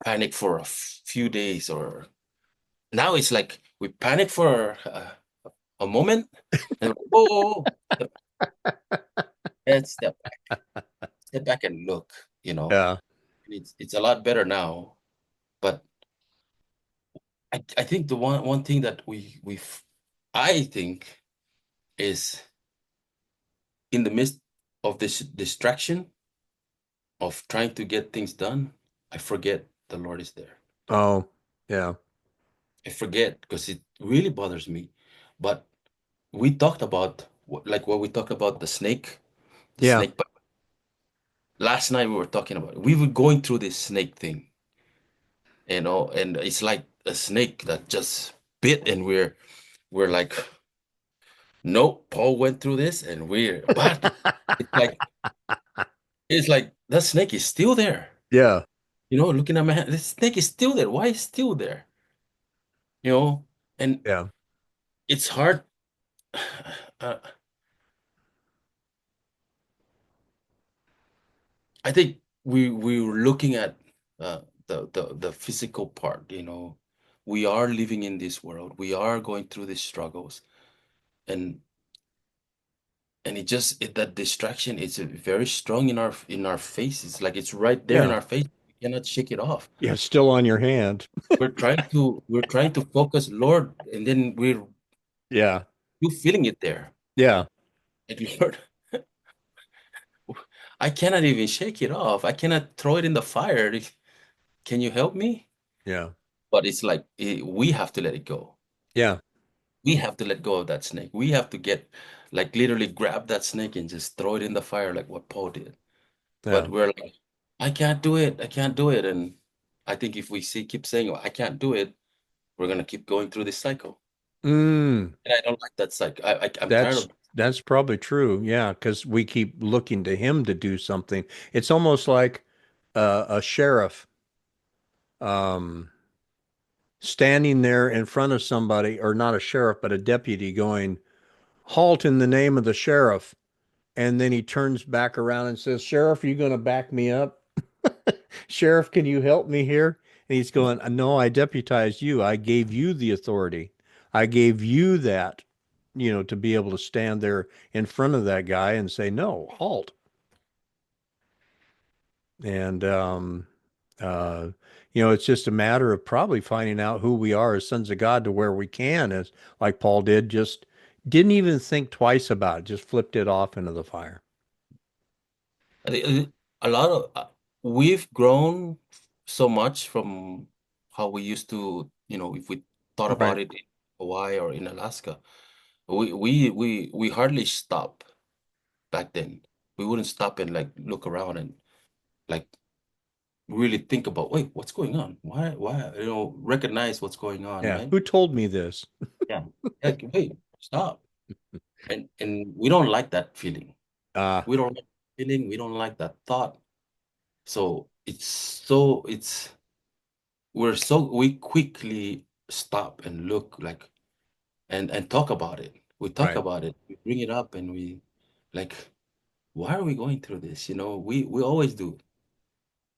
panic for a few days, or now it's like we panic for a moment and whoa, whoa, whoa, step back and look, you know. yeah, It's a lot better now. But I think the one thing that I think is in the midst of this distraction of trying to get things done, I forget the Lord is there. oh, yeah, I forget because it really bothers me. But we talked about like what we talked about the yeah. snake. But last night we were talking about it. We were going through this snake thing, and it's like a snake that just bit, and we're like, nope. Paul went through this, and but it's like it's like that snake is still there. Yeah, Looking at my hand, the snake is still there. Why is it still there? And yeah, it's hard. Uh, I think we were looking at the physical part. We are living in this world. We are going through these struggles, and that distraction is very strong in our faces. Like it's right there in yeah, our face. We cannot shake it off. yeah. Still on your hand. We're trying to focus, Lord, and then we're Yeah, you feeling it there. yeah, Like, Lord, I cannot even shake it off. I cannot throw it in the fire. Can you help me? yeah, But it's like we have to let it go. yeah, We have to let go of that snake. We have to like literally grab that snake and just throw it in the fire like what Paul did. But yeah, we're like, I can't do it. I can't do it. And I think if we keep saying, I can't do it, we're gonna keep going through this cycle. Mm, And I don't like that side. I'm tired that's of. that's probably true. Yeah, because we keep looking to him to do something. It's almost like a sheriff um, standing there in front of somebody, or not a sheriff, but a deputy going, "Halt in the name of the sheriff." And then he turns back around and says, "Sheriff, are you going to back me up? Sheriff, can you help me here?" And he's going, "No, I deputized you. I gave you the authority. I gave you that, to be able to stand there in front of that guy and say, no, halt." And, uh, it's just a matter of probably finding out who we are as sons of God to where we can, as like Paul did, just didn't even think twice about it, just flipped it off into the fire. I think a lot of we've grown so much from how we used to, if we thought about Right. it in Hawaii or in Alaska, we hardly stop back then. We wouldn't stop and like look around and like really think about, wait, what's going on? Why, recognize what's going on, Yeah. right? Who told me this? Yeah. Like, wait, stop. And we don't like that feeling. Uh, We don't like feeling, we don't like that thought. So we quickly stop and look like and talk about it. We talk right. about it, we bring it up and we like, why are we going through this? We always do.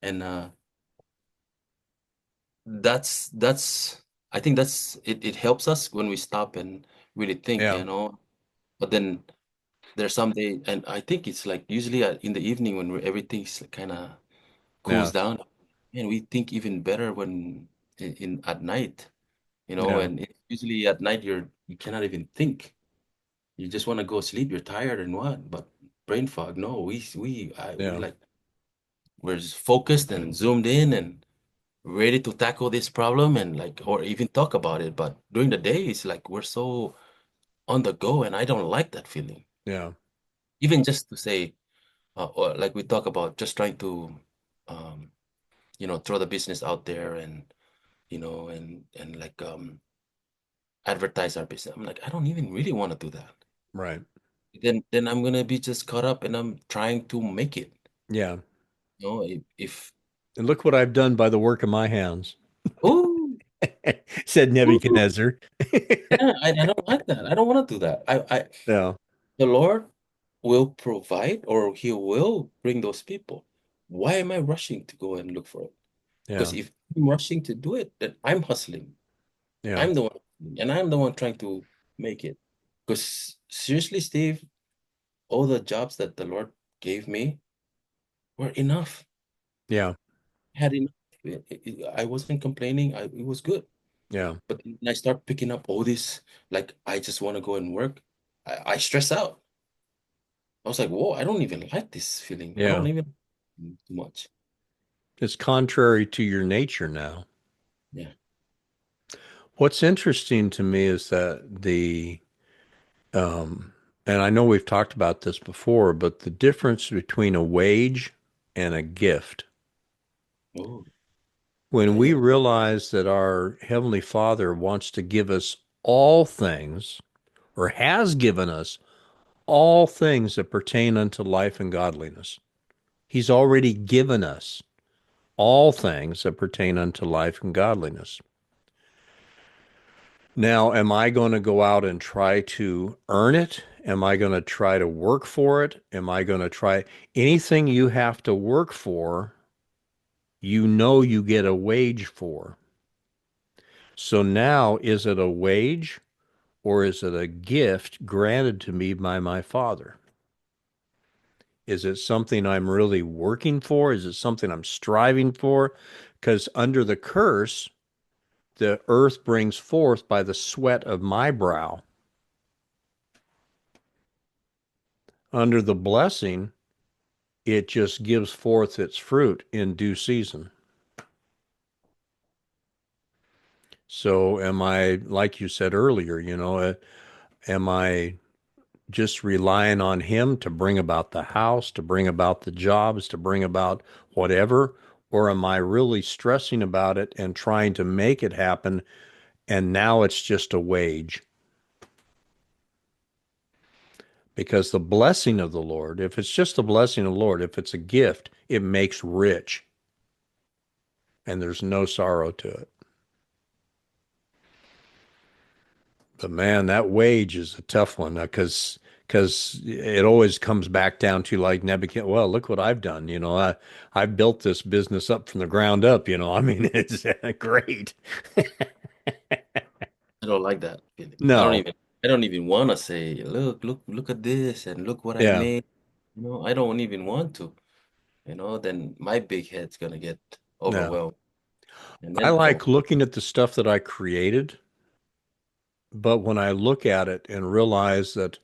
And that's I think it helps us when we stop and really Yeah. think. But then there's some day, and I think it's like usually in the evening when everything's kind of cools Yeah. down, and we think even better when in at night, Yeah. and usually at night you cannot even think. You just want to go sleep. You're tired and what? But brain fog, no, we Yeah. like we're just focused and zoomed in and ready to tackle this problem and like or even talk about it. But during the day, it's like we're so on the go, and I don't like that feeling. Yeah. Even just to say, or like we talk about just trying to, um, throw the business out there and and like advertise our business. I'm like, I don't even really want to do that. Right. Then I'm gonna be just caught up and I'm trying to make it. Yeah. If And look what I've done by the work of my hands, oh, said ooh, Nebuchadnezzar. yeah, I don't like that. I don't want to do that. I Yeah. The Lord will provide or He will bring those people. Why am I rushing to go and look for it? Because Yeah. if I'm rushing to do it, then I'm hustling. Yeah. I'm the one, and I'm the one trying to make it. Because seriously, Steve, all the jobs that the Lord gave me were enough. Yeah. Had enough. I wasn't complaining. It was good. Yeah. But when I start picking up all this, like I just want to go and work, I stress out. I was like, whoa, I don't even like this feeling. I Yeah. don't even too much. It's contrary to your nature now. Yeah. What's interesting to me is that um, and I know we've talked about this before, but the difference between a wage and a gift. Oh, When yeah, we yeah. realize that our Heavenly Father wants to give us all things, or has given us all things that pertain unto life and godliness, He's already given us all things that pertain unto life and godliness. Now, am I going to go out and try to earn it? Am I going to try to work for it? Am I going to try anything you have to work for? You get a wage for. So now, is it a wage or is it a gift granted to me by my Father? Is it something I'm really working for? Is it something I'm striving for? Because under the curse, the earth brings forth by the sweat of my brow. Under the blessing, it just gives forth its fruit in due season. So, am I, like you said earlier, am I just relying on Him to bring about the house, to bring about the jobs, to bring about whatever? Or am I really stressing about it and trying to make it happen? And now it's just a wage. because the blessing of the Lord, if it's just the blessing of the Lord, if it's a gift, it makes rich and there's no sorrow to it. But man, that wage is a tough one because it always comes back down to like Nebuchadnezzar. Well, look what I've done. I built this business up from the ground up. I mean, it's great. I don't like that feeling. No, I don't even want to say, look at this and look what I yeah, made. I don't even want to, then my big head's gonna get no. overwhelmed. And I then, oh, like looking at the stuff that I created, but when I look at it and realize that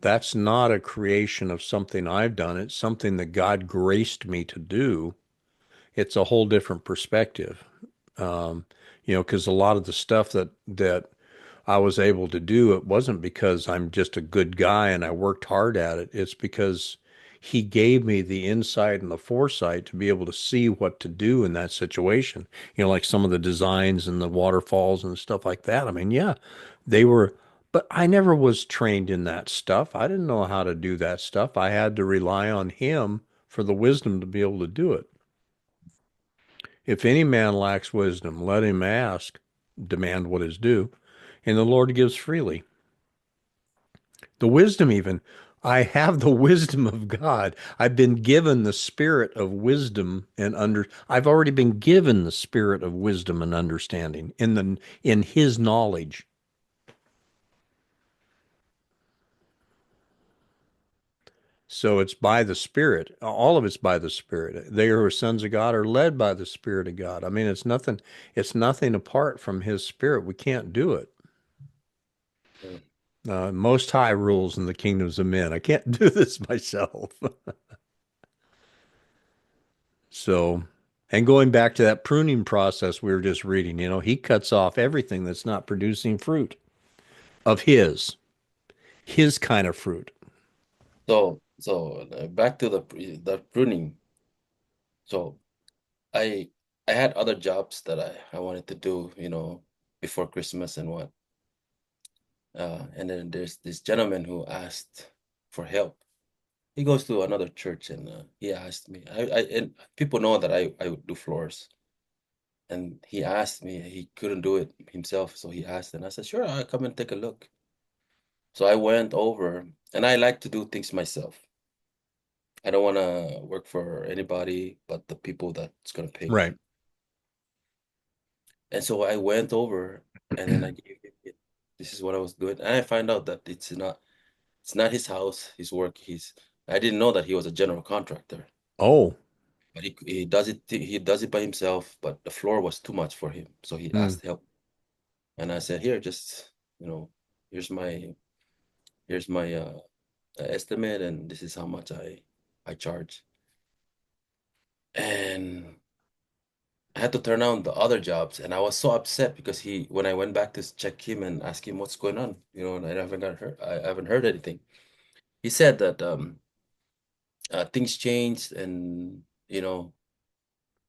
that's not a creation of something I've done, it's something that God graced me to do, it's a whole different perspective. Um, because a lot of the stuff that I was able to do, it wasn't because I'm just a good guy and I worked hard at it. It's because he gave me the insight and the foresight to be able to see what to do in that situation. Like some of the designs and the waterfalls and stuff like that. I mean, yeah, they were, but I never was trained in that stuff. I didn't know how to do that stuff. I had to rely on him for the wisdom to be able to do it. If any man lacks wisdom, let him ask, demand what is due, and the Lord gives freely. The wisdom, even, I have the wisdom of God. I've been given the spirit of wisdom I've already been given the spirit of wisdom and understanding in his knowledge. So it's by the Spirit. All of it's by the Spirit. They who are sons of God are led by the Spirit of God. I mean, it's nothing apart from his Spirit. We can't do it. yeah. Most high rules in the kingdoms of men. I can't do this myself. So, and going back to that pruning process we were just reading, he cuts off everything that's not producing fruit of his kind of fruit. So back to the pruning. So I I had other jobs that I wanted to do, before Christmas and what. And then there's this gentleman who asked for help. He goes to another church and he asked me. And people know that I would do floors. And he asked me, he couldn't do it himself, so he asked, and I said, sure, I'll come and take a look. So I went over, and I like to do things myself. I don't want to work for anybody but the people that's going to pay me. Right. And so I went over, and then I gave him it. This is what I was doing. And I find out that it's not his house, his work. I didn't know that he was a general contractor, Oh, but he does it by himself, but the floor was too much for him. So he hmm, asked help. And I said, here, just, here's my estimate, and this is how much I charge. And I had to turn down the other jobs, and I was so upset because when I went back to check him and ask him what's going on, and I haven't heard anything. He said that things changed, and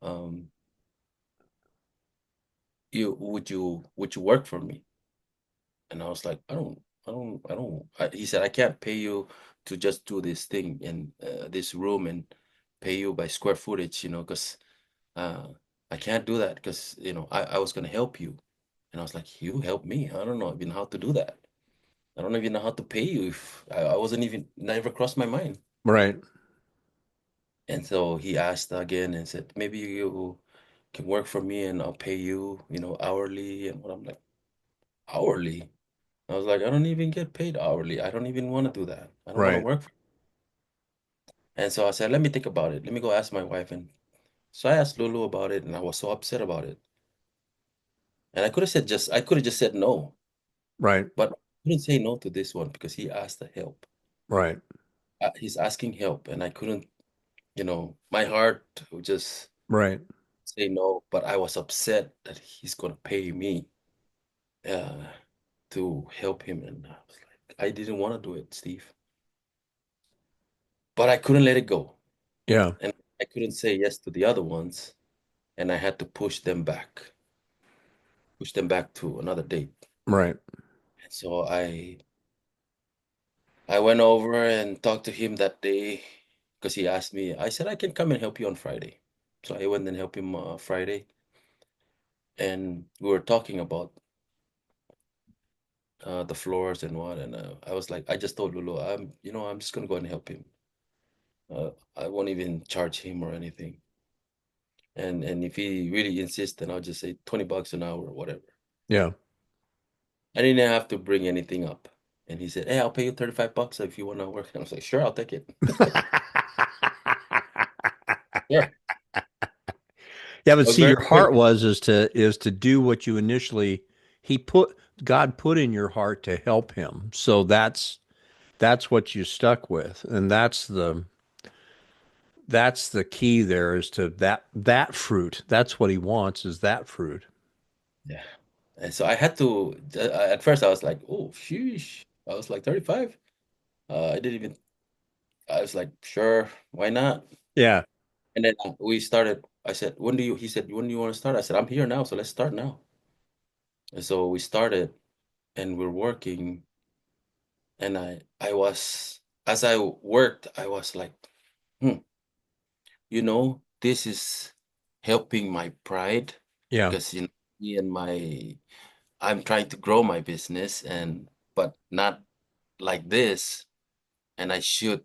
um, you work for me? And I was like, he said, I can't pay you to just do this thing in this room and pay you by square footage, because uh, I can't do that because, I was going to help you. And I was like, you help me? I don't know even how to do that. I don't even know how to pay you if I wasn't even, never crossed my mind. right, And so he asked again and said, maybe you can work for me and I'll pay you, hourly. And what I'm like, hourly? I was like, I don't even get paid hourly. I don't even want to do that. I don't want to right, work. And so I said, let me think about it. Let me go ask my wife. And so I asked Lulu about it, and I was so upset about it. And I could have just said no, right, but I couldn't say no to this one because he asked the help. right, He's asking help, and I couldn't, my heart would just right, say no, but I was upset that he's going to pay me uh, to help him. And I was like, I didn't want to do it, Steve, but I couldn't let it go. yeah, And I couldn't say yes to the other ones, and I had to push them back to another date. right, And so I went over and talked to him that day because he asked me. I said I can come and help you on Friday. So I went and helped him Friday, and we were talking about the floors and what. And I was like, I just told Lulu, I'm just gonna go and help him. I won't even charge him or anything. And if he really insists, then I'll just say $20 an hour or whatever. Yeah. I didn't have to bring anything up. And he said, "Hey, I'll pay you $35 if you want to work." And I was like, "Sure, I'll take it." Yeah. Yeah, I but was see, very your quick. heart was is to do what you initially he put God put in your heart to help him. So that's what you stuck with. And that's the key there is to that fruit. That's what he wants is that fruit. Yeah. And so I had to, at first I was like, oh, sheesh. I was like 35. I didn't even, I was like, sure, why not? Yeah. And then we started, I said, he said, when do you want to start? I said, I'm here now, so let's start now. And so we started and we're working. And as I worked, I was like, hmm, this is helping my pride Yeah. because, me and I'm trying to grow my business but not like this. And I should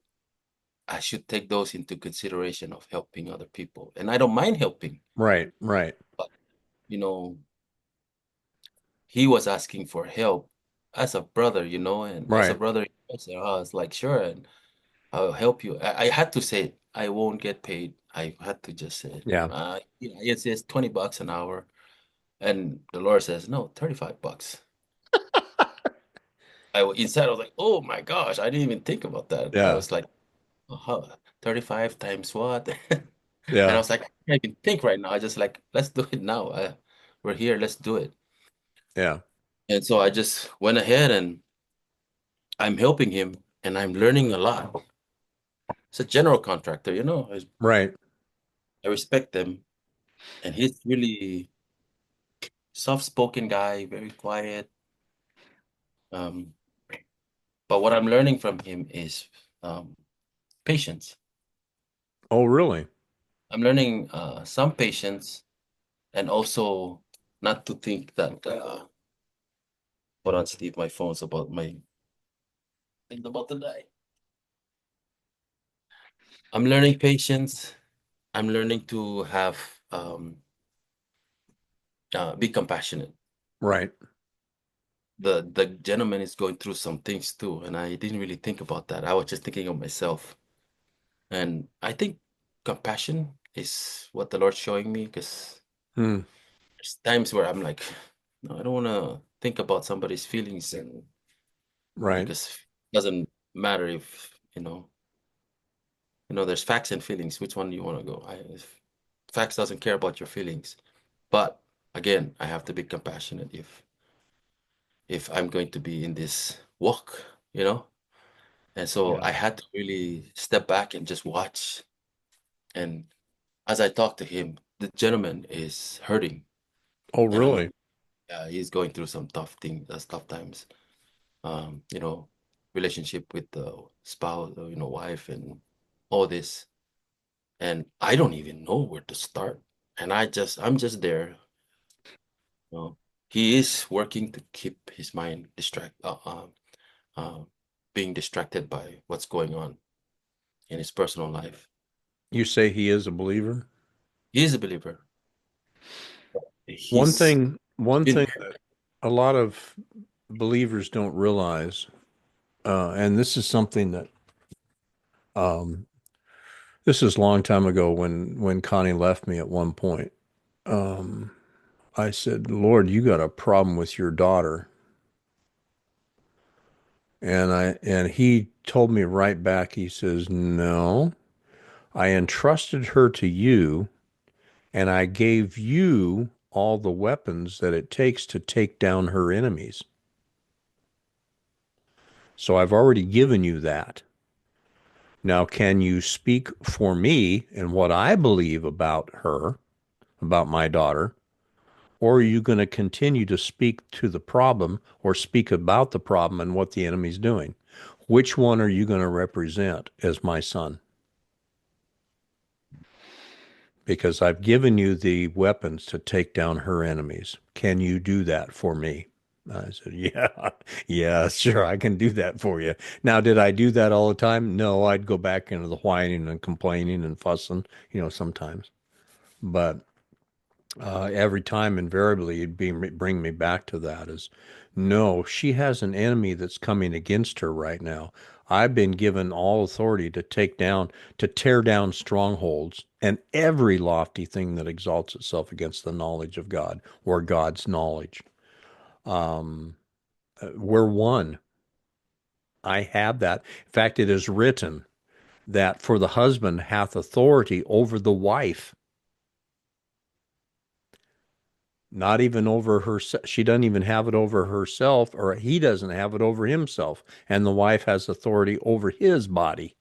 take those into consideration of helping other people. And I don't mind helping, Right. Right. but, you know, he was asking for help as a brother, and as a Right. brother, I was like, sure, and I'll help you. I had to say I won't get paid. I had to just say, Yeah. it's $20 an hour. And the Lord says, no, $35. Inside I was like, oh my gosh, I didn't even think about that. I Yeah. was like, how, 35 times what? And I Yeah. was like, I can't even think right now. I just like, let's do it now. We're here, let's do it. Yeah. And so I just went ahead and I'm helping him and I'm learning a lot. It's a general contractor, Right. I respect them. And he's really soft-spoken guy, very quiet. Um, but what I'm learning from him is patience. Oh, really? I'm learning some patience and also not to think that hold on, Steve, my phone's about my thing's about to die. I'm learning patience. I'm learning to have be compassionate. Right. The gentleman is going through some things too, and I didn't really think about that. I was just thinking of myself. And I think compassion is what the Lord's showing me because Hmm. there's times where I'm like, no, I don't want to think about somebody's feelings and Right. because it doesn't matter if, there's facts and feelings. Which one do you want to go? If facts doesn't care about your feelings. But again, I have to be compassionate if I'm going to be in this walk, you know? And so Yeah. I had to really step back and just watch. And as I talk to him, the gentleman is hurting. Oh, And I'm like, really? yeah, he's going through some tough times. You know, relationship with the spouse, wife and all this. And I don't even know where to start. And I'm just there. You know, he is working to keep his mind uh, being distracted by what's going on in his personal life. You say he is a believer? He is a believer. One He's thing, one been thing that a lot of believers don't realize, and this is something that um, this is a long time ago when Connie left me at one point. Um, I said, Lord, you got a problem with your daughter. And he told me right back, he says, no, I entrusted her to you, and I gave you all the weapons that it takes to take down her enemies. So I've already given you that. Now, can you speak for me and what I believe about her, about my daughter? Or are you going to continue to speak to the problem or speak about the problem and what the enemy's doing? Which one are you going to represent as my son? Because I've given you the weapons to take down her enemies. Can you do that for me? I said, yeah, yeah, sure, I can do that for you. Now, did I do that all the time? No, I'd go back into the whining and complaining and fussing, sometimes. But every time, invariably, bring me back to that is, no, she has an enemy that's coming against her right now. I've been given all authority to tear down strongholds and every lofty thing that exalts itself against the knowledge of God or God's knowledge. Um, we're one. I have that. In fact, it is written that for the husband hath authority over the wife, not even over her. She doesn't even have it over herself, or he doesn't have it over himself. And the wife has authority over his body.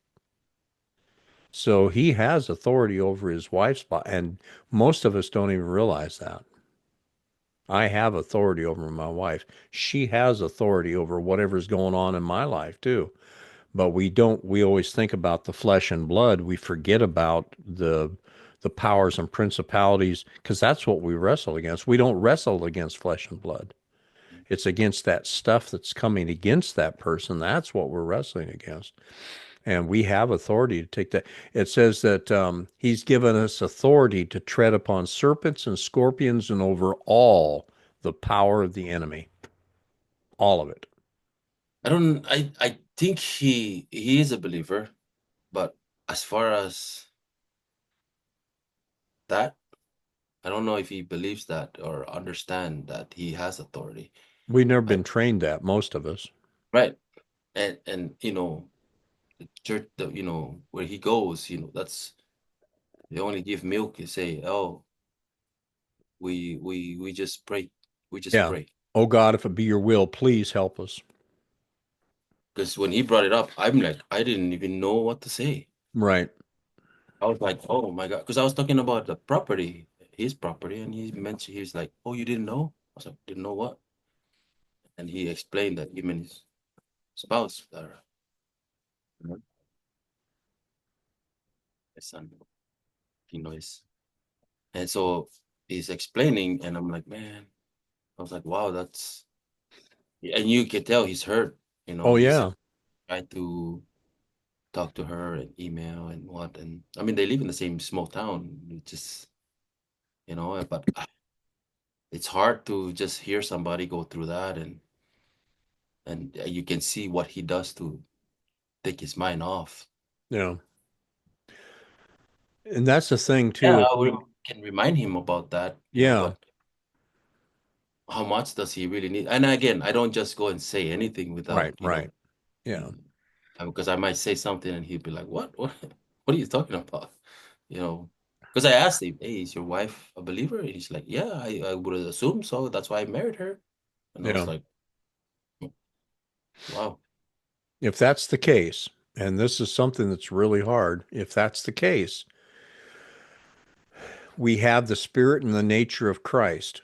So he has authority over his wife's body. And most of us don't even realize that. I have authority over my wife. She has authority over whatever's going on in my life too. But we always think about the flesh and blood. We forget about the powers and principalities because that's what we wrestle against. We don't wrestle against flesh and blood. It's against that stuff that's coming against that person. That's what we're wrestling against. And we have authority to take that. It says that he's given us authority to tread upon serpents and scorpions and over all the power of the enemy. All of it. I think he is a believer, but as far as that, I don't know if he believes that or understand that he has authority. We've never I been trained that, most of us. Right. And the church, where he goes, that's they only give milk. You say, oh, we just pray, we just Yeah. pray. Oh God, if it be your will, please help us. Because when he brought it up, I'm like, I didn't even know what to say. Right. I was like, oh my God, because I was talking about the property, his property, and he mentioned he was like, oh, you didn't know? I was like, didn't know what? And he explained that him and his spouse are his son, he knows. And so he's explaining, and I'm like, man, I was like, wow, that's, and you can tell he's hurt. Oh He's yeah. tried to talk to her and email and what. And I mean, they live in the same small town. It just, but it's hard to just hear somebody go through that, and you can see what he does to take his mind off. Yeah. And that's the thing Yeah, too. If we, can remind him about that, yeah. but how much does he really need? And again, I don't just go and say anything Right. without, Right. Yeah. because I might say something and he'd be like, "What? What? What are you talking about?" You know, because I asked him, "Hey, is your wife a believer?" And he's like, "Yeah, I would assume so. That's why I married her." And I was Yeah. like, "Wow, If that's the case, and this is something that's really hard, if that's the case, we have the spirit and the nature of Christ,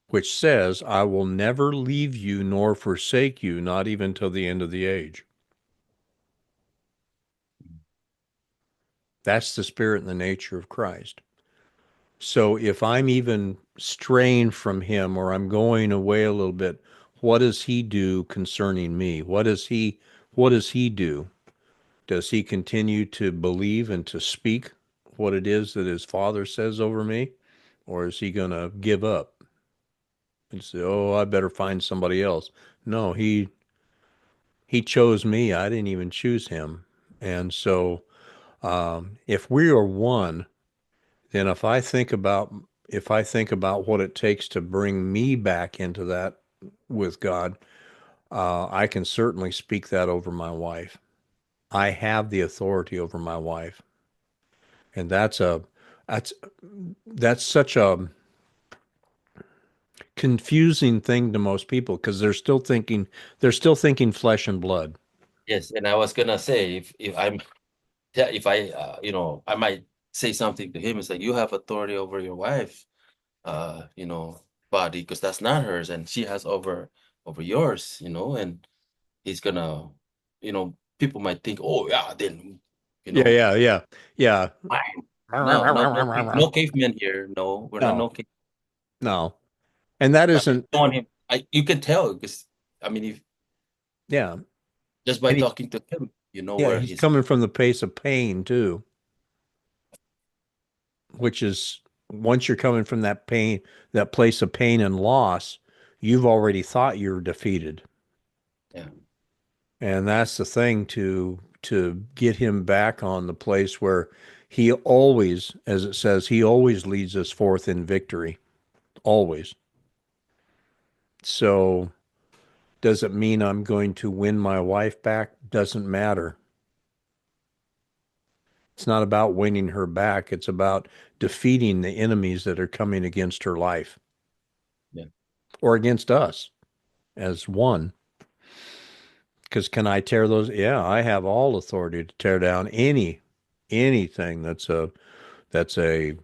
which says, I will never leave you nor forsake you, not even till the end of the age. That's the spirit and the nature of Christ. So if I'm even straying from him or I'm going away a little bit, what does he do concerning me? What does he do? Does he continue to believe and to speak what it is that his father says over me? Or is he going to give up and say, "Oh, I better find somebody else"? No, he chose me. I didn't even choose him. And so, if we are one, then if I think about what it takes to bring me back into that with God, I can certainly speak that over my wife. I have the authority over my wife, and that's that's such a confusing thing to most people because they're still thinking flesh and blood. yes." And I was gonna say, if I'm, yeah, if I, I might say something to him. It's like, you have authority over your wife, body, because that's not hers, and she has over yours, and he's gonna, people might think, oh yeah, then, you Yeah, know, yeah, yeah, yeah. fine. No, no, no cavemen here. No, we're not No, no cave. no. And that I mean, isn't, on him, you can tell because, I mean, if yeah. just by And he's, talking to him, you know yeah, where he's he's. coming from the place of pain too, which is once you're coming from that pain, that place of pain and loss, you've already thought you're defeated. Yeah, And that's the thing to get him back on the place where he always, as it says, he always leads us forth in victory. Always. So does it mean I'm going to win my wife back? Doesn't matter. It's not about winning her back. It's about defeating the enemies that are coming against her life yeah. or against us as one. Because can I tear those? Yeah, I have all authority to tear down anything that's a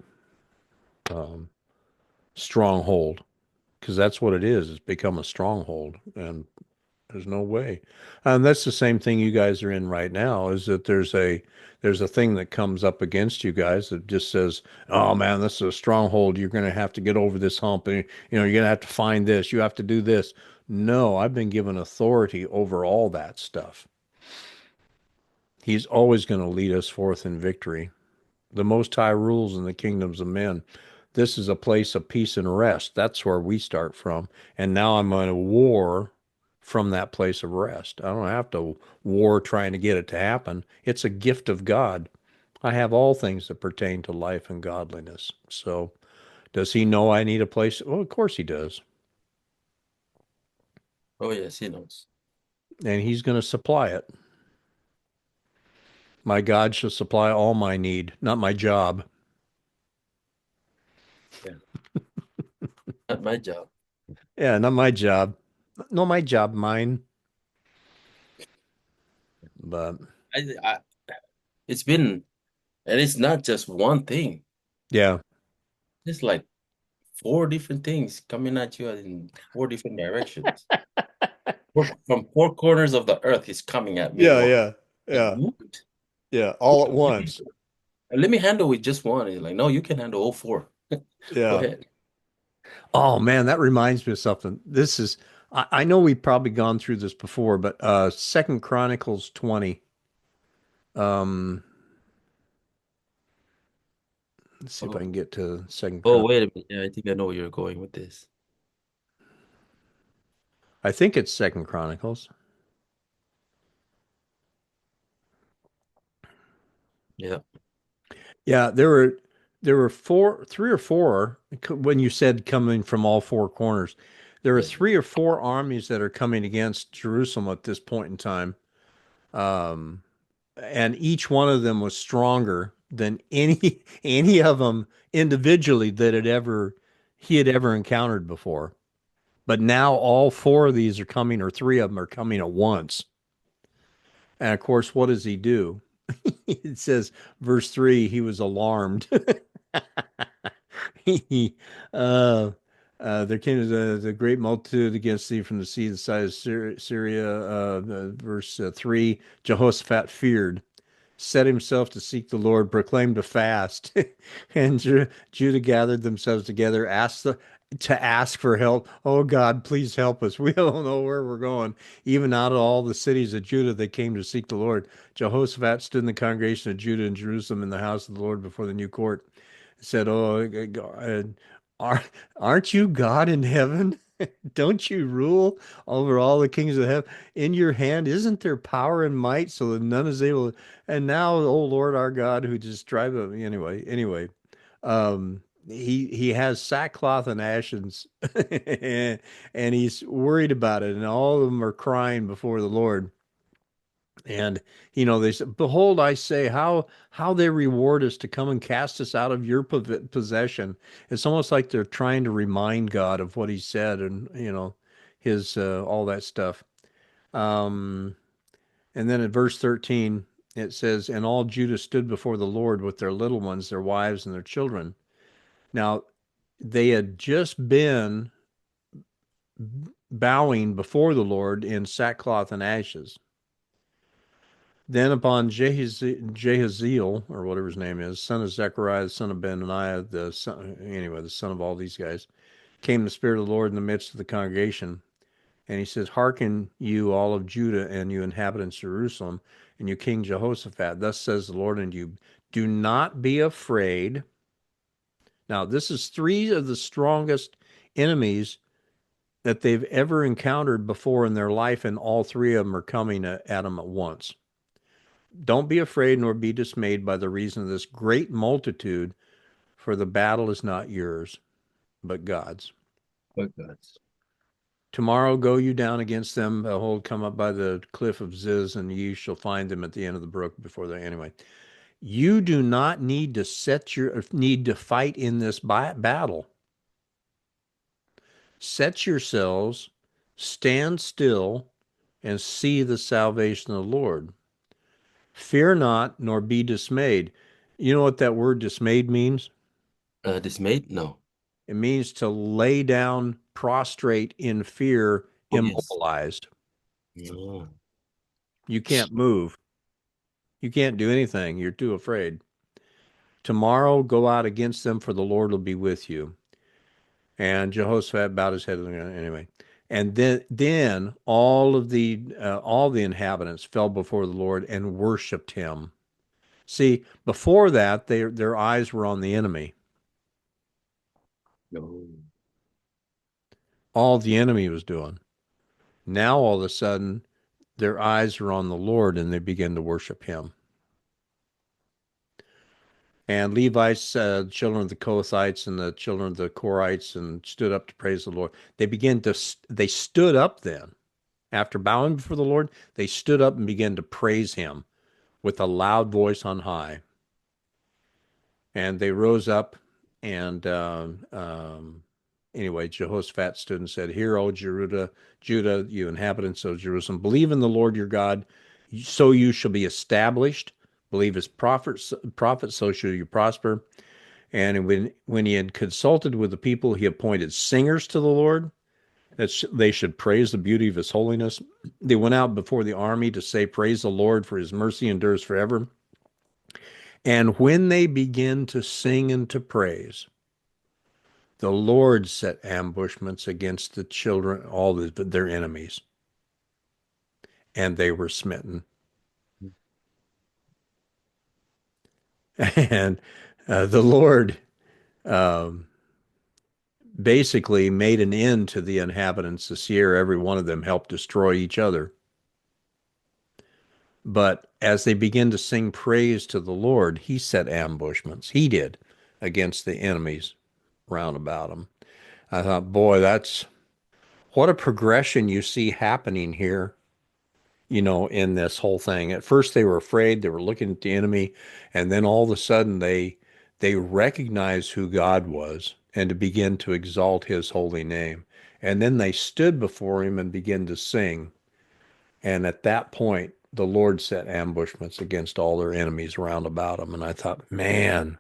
um, stronghold. Because that's what it is. It's become a stronghold, and there's no way. And that's the same thing you guys are in right now, is that there's a thing that comes up against you guys that just says, "Oh man, this is a stronghold. You're going to have to get over this hump, and you're going to have to find this. You have to do this." No, I've been given authority over all that stuff. He's always going to lead us forth in victory. The Most High rules in the kingdoms of men. This is a place of peace and rest. That's where we start from. And now I'm going to war from that place of rest. I don't have to war trying to get it to happen. It's a gift of God. I have all things that pertain to life and godliness. So, does he know I need a place? Well, of course he does. Oh yes, he knows. And he's going to supply it. My God shall supply all my need, not my job. Yeah, not my job. Yeah, not my job. No, my job, mine. But I it's been, and it's not just one thing. yeah, It's like four different things coming at you in four different directions. From four corners of the earth, he's coming at me. yeah, What? yeah, Like, yeah, what? yeah, all at Let me, once. let me handle with just one. He's like, no, you can handle all four. Go Yeah. ahead. Oh man, that reminds me of something. This is I know we've probably gone through this before, but Second Chronicles 20. Um, let's see if I Oh, can get to Second oh, Chronicles. wait a minute. Yeah, I think I know where you're going with this. I think it's Second Chronicles. Yeah, Yeah, there were three or four when you said coming from all four corners. There are yeah. three or four armies that are coming against Jerusalem at this point in time. Um, and each one of them was stronger than any of them individually that he had ever encountered before. But now all four of these are coming, or three of them are coming at once. And of course, what does he do? It says, verse 3, he was alarmed. he, uh, there came the great multitude against thee from the sea, the side of Syria. Verse 3, Jehoshaphat feared, set himself to seek the Lord, proclaimed a fast, and Judah gathered themselves together, to ask for help. Oh God, please help us. We don't know where we're going. Even out of all the cities of Judah, they came to seek the Lord. Jehoshaphat stood in the congregation of Judah and Jerusalem in the house of the Lord before the new court. Said, "Oh, God, aren't you God in heaven? Don't you rule over all the kings of heaven? In your hand isn't there power and might, so that none is able to, and now, oh Lord our God, who just drive them anyway. He has sackcloth and ashes, and he's worried about it, and all of them are crying before the Lord. And they said, "Behold, I say, how they reward us to come and cast us out of your possession." It's almost like they're trying to remind God of what He said, and his all that stuff. Um, and then in verse 13, it says, "And all Judah stood before the Lord with their little ones, their wives, and their children." Now, they had just bowing before the Lord in sackcloth and ashes. Then upon Jehaziel, or whatever his name is, son of Zechariah, the son of Benaiah, the son of all these guys, came the Spirit of the Lord in the midst of the congregation. And he says, Hearken you all of Judah and you inhabitants of Jerusalem, and you King Jehoshaphat, thus says the Lord unto you, do not be afraid. Now, this is three of the strongest enemies that they've ever encountered before in their life, and all three of them are coming at them at once. Don't be afraid nor be dismayed by the reason of this great multitude, for the battle is not yours, but God's. Oh, God. Tomorrow go you down against them. Behold, come up by the cliff of Ziz, and ye shall find them at the end of the brook before they. Anyway, you do not need to fight in this battle. Set yourselves, stand still, and see the salvation of the Lord. Fear not, nor be dismayed. You know what that word dismayed means? Dismayed? No. It means to lay down prostrate in fear, Oh, yes. immobilized. Oh, You can't move. You can't do anything. You're too afraid. Tomorrow go out against them, for the Lord will be with you. And Jehoshaphat bowed his head anyway. And then all the inhabitants fell before the Lord and worshipped him. See, before that, their eyes were on the enemy. no. All the enemy was doing. Now all of a sudden, their eyes are on the Lord and they begin to worship him. And Levites, children of the Kohathites and the children of the Korites, and stood up to praise the Lord. They stood up then. After bowing before the Lord, they stood up and began to praise him with a loud voice on high. And they rose up and anyway, Jehoshaphat stood and said, Hear, O Judah, you inhabitants of Jerusalem, believe in the Lord your God, so you shall be established. Believe his prophets, so shall you prosper. And when he had consulted with the people, he appointed singers to the Lord, that they should praise the beauty of his holiness. They went out before the army to say, Praise the Lord, for his mercy endures forever. And when they begin to sing and to praise, the Lord set ambushments against the children, their enemies, and they were smitten. And the Lord um, basically made an end to the inhabitants of Seir. Every one of them helped destroy each other. But as they begin to sing praise to the Lord, he set ambushments. He did against the enemies round about him. I thought, boy, that's what a progression you see happening here, in this whole thing. At first they were afraid, they were looking at the enemy, and then all of a sudden they recognized who God was and to begin to exalt his holy name. And then they stood before him and began to sing. And at that point, the Lord set ambushments against all their enemies round about them. And I thought, man,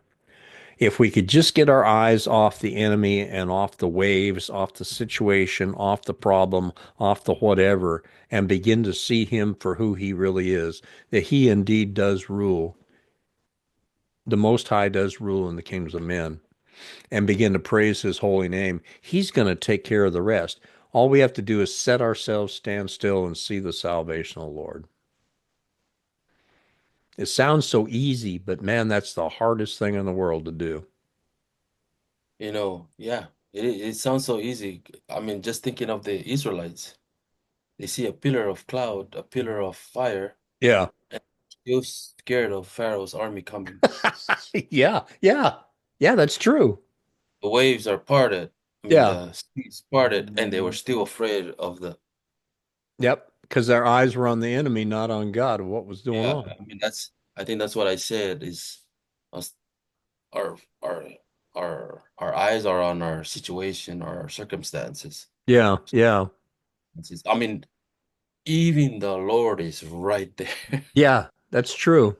if we could just get our eyes off the enemy and off the waves, off the situation, off the problem, off the whatever, and begin to see him for who he really is, that he indeed does rule. The Most High does rule in the kingdoms of men, and begin to praise his holy name. He's going to take care of the rest. All we have to do is set ourselves, stand still, and see the salvation of the Lord. It sounds so easy, but man, that's the hardest thing in the world to do. Yeah, it sounds so easy. I mean, just thinking of the Israelites, they see a pillar of cloud, a pillar of fire, Yeah. and still scared of Pharaoh's army coming. Yeah. Yeah. Yeah, that's true. The waves are parted. I mean, Yeah. the seas parted, and they were still afraid of the. Yep. Because their eyes were on the enemy, not on God, of what was going Yeah, on. I mean, I think that's what I said is us, our, our, our eyes are on our situation, our circumstances. Yeah. Yeah. I mean, even the Lord is right there. Yeah. That's true.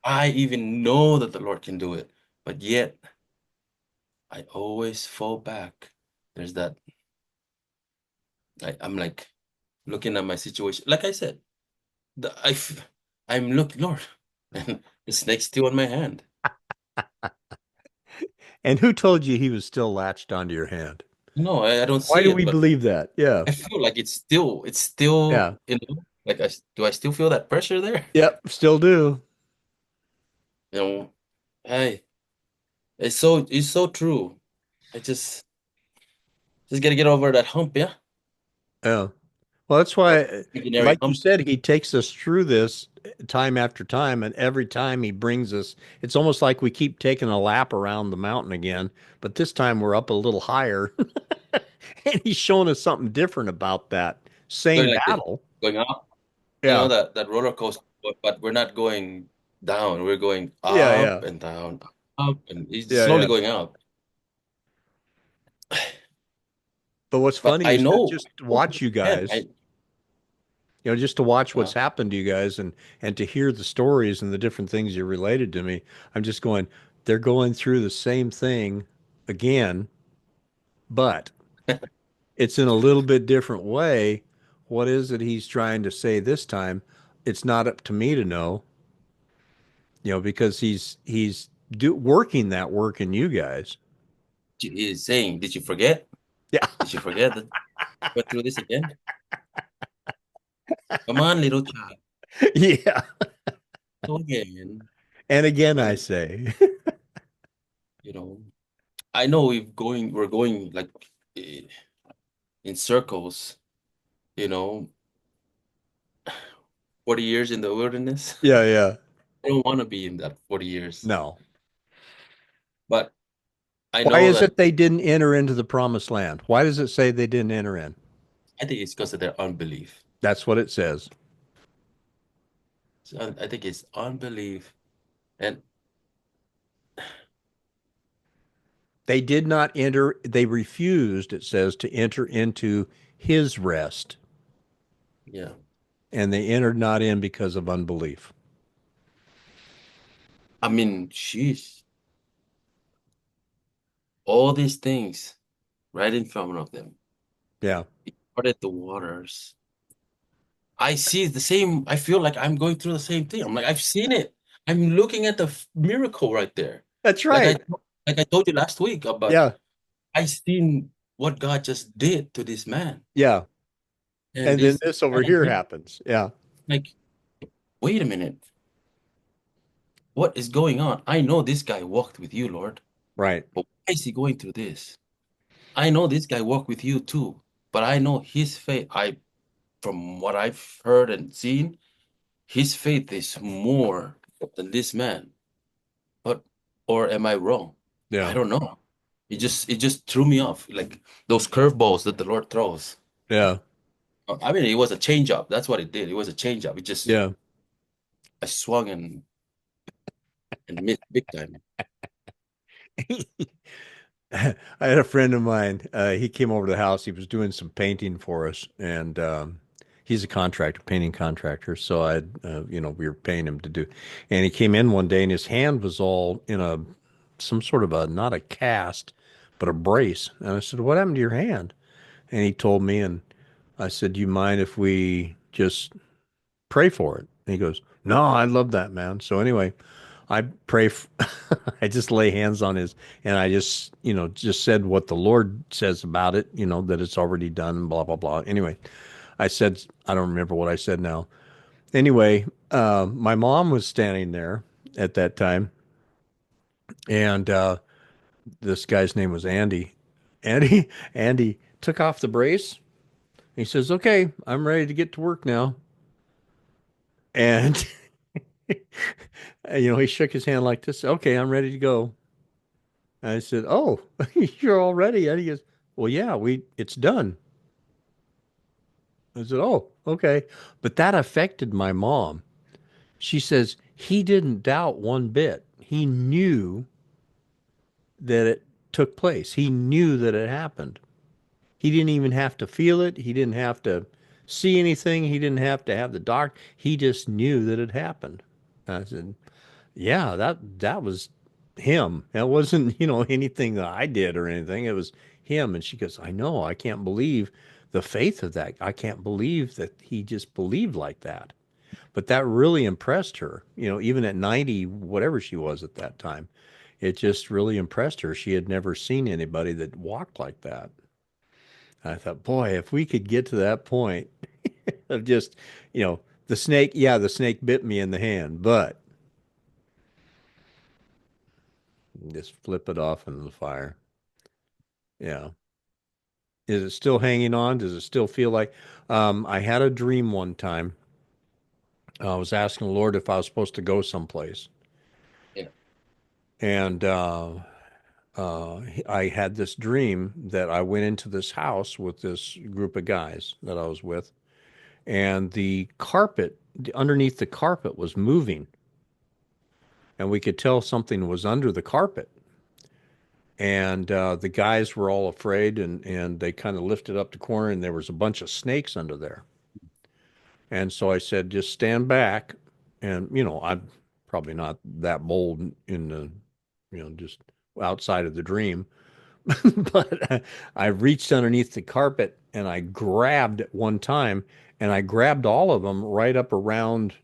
I even know that the Lord can do it, but yet I always fall back. There's I'm like looking at my situation. Like I said, I'm looking, Lord, and the snake's still on my hand. And who told you he was still latched onto your hand? No, I don't Why see do it, we but believe that? Yeah. I feel like it's still, Yeah. like do I still feel that pressure there? Yep. Still do. You know, hey, it's so true. I just gotta get over that hump, yeah. Yeah. Well, that's That why, imaginary like you hump. said, he takes us through this time after time, and every time he brings us, it's almost like we keep taking a lap around the mountain again, but this time we're up a little higher, and he's showing us something different about that Going same like this, battle. going up, Yeah. that roller coaster, but we're not going down. We're going Yeah. Yeah. up and down, up, and it's Yeah. slowly Yeah. going up. But what's But funny I is to know, just watch you man, guys, just to watch what's uh, happened to you guys and to hear the stories and the different things you related to me. I'm just going, they're going through the same thing again, but it's in a little bit different way. What is it he's trying to say this time? It's not up to me to know, because he's working that work in you guys. he is saying, "Did you forget? Yeah. Did you forget that we're through this again? Come on, little child, Yeah. go again." And again, I And say, you know, I know we're going like eh, in circles. You know, 40 years in the wilderness. yeah, yeah. I don't want to be in that 40 years, No. but I Why know is that it they didn't enter into the promised land? Why does it say they didn't enter in? I think it's because of their unbelief. That's what it says. So I think it's unbelief, and They did not enter, they refused, it says, to enter into his rest, yeah, and they entered not in because of unbelief. I mean, sheesh, all these things right in front of them. Yeah. He parted the waters. I see the same. I feel like I'm going through the same thing. I'm like, I've seen it. I'm looking at the miracle right there. That's Like I right. like I told you last week about Yeah. I seen what God just did to this man. Yeah. And And then this this over man here here, happens. Yeah. like, wait a minute, what is going on? I know this guy walked with you, Lord, Right. but why is he going through this? I know this guy walked with you too, but I know his faith. From what I've heard and seen, his faith is more than this man. But or am I wrong? I Yeah. don't know. It just threw me off, like those curveballs that the Lord throws. Yeah. I mean, it was a change up. That's what it did. It was a change up. It just Yeah. I swung and missed big time. I had a friend of mine. He came over to the house. He was doing some painting for us, and he's a contractor, painting contractor. So we were paying him to do. And he came in one day, and his hand was all in some sort of a not a cast, but a brace. And I said, "What happened to your hand?" And he told me, and I said, "Do you mind if we just pray for it?" And he goes, "No, I love that, man." So anyway, I pray. I just lay hands on his, and I just said what the Lord says about it. That it's already done. Blah blah blah. Anyway, I said I don't remember what I said now. Anyway, my mom was standing there at that time, and this guy's name was Andy. Andy took off the brace. He says, "Okay, I'm ready to get to work now." And he shook his hand like this. "Okay, I'm ready to go." And I said, "Oh, you're all ready?" And he goes, "Well, yeah, it's done." I said, "Oh, okay." But that affected my mom. She says he didn't doubt one bit. He knew that it took place. He knew that it happened. He didn't even have to feel it. He didn't have to see anything. He didn't have to have the dark. He just knew that it happened. I said, "Yeah, that was him. That wasn't, anything that I did or anything. It was him." And she goes, "I know. I can't believe." the faith of that. I can't believe that he just believed like that. But that really impressed her, even at 90, whatever she was at that time. It just really impressed her. She had never seen anybody that walked like that. And I thought, boy, if we could get to that point of just, you know, the snake, yeah, the snake bit me in the hand, but just flip it off into the fire. Yeah. Is it still hanging on? Does it still feel like I had a dream one time. I was asking the Lord if I was supposed to go someplace. Yeah. And I had this dream that I went into this house with this group of guys that I was with, and the carpet, underneath the carpet was moving, and we could tell something was under the carpet. And the guys were all afraid, and they kind of lifted up the corner, and there was a bunch of snakes under there. And so I said, just stand back. And, I'm probably not that bold in the, just outside of the dream. But I reached underneath the carpet and I grabbed at one time and I grabbed all of them right up around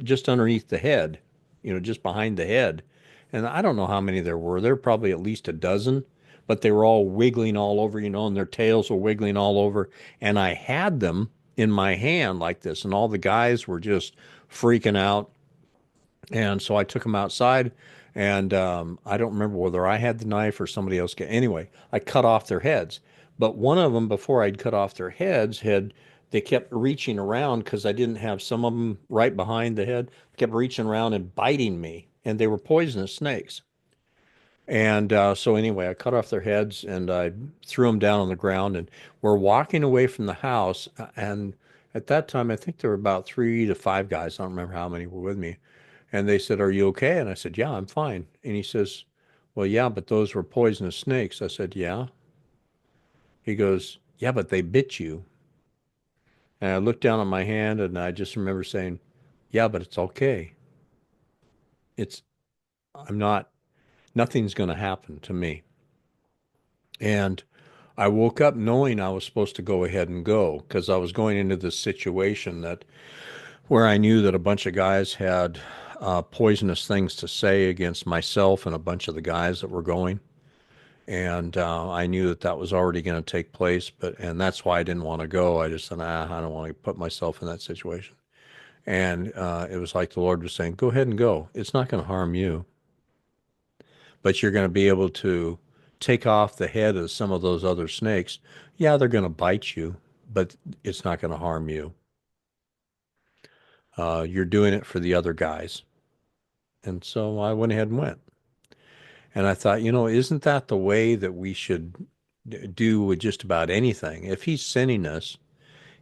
just underneath the head, just behind the head. And I don't know how many there were. There were probably at least a dozen, but they were all wiggling all over, and their tails were wiggling all over. And I had them in my hand like this, and all the guys were just freaking out. And so I took them outside, and I don't remember whether I had the knife or somebody else. Anyway, I cut off their heads. But one of them, before I'd cut off their heads, they kept reaching around because I didn't have some of them right behind the head. Kept reaching around and biting me, and they were poisonous snakes. And so anyway, I cut off their heads and I threw them down on the ground. And we're walking away from the house. And at that time, I think there were about 3 to 5 guys. I don't remember how many were with me. And they said, "Are you okay?" And I said, "Yeah, I'm fine." And he says, "Well, yeah, but those were poisonous snakes." I said, "Yeah." He goes, "Yeah, but they bit you." And I looked down at my hand and I just remember saying, "Yeah, but it's okay. It's, I'm not, nothing's going to happen to me." And I woke up knowing I was supposed to go ahead and go because I was going into this situation that where I knew that a bunch of guys had poisonous things to say against myself and a bunch of the guys that were going. And I knew that that was already going to take place, and that's why I didn't want to go. I just said, I don't want to put myself in that situation. And it was like the Lord was saying, go ahead and go. It's not going to harm you, but you're going to be able to take off the head of some of those other snakes. Yeah, they're going to bite you, but it's not going to harm you. You're doing it for the other guys. And so I went ahead and went. And I thought, isn't that the way that we should do with just about anything? If he's sending us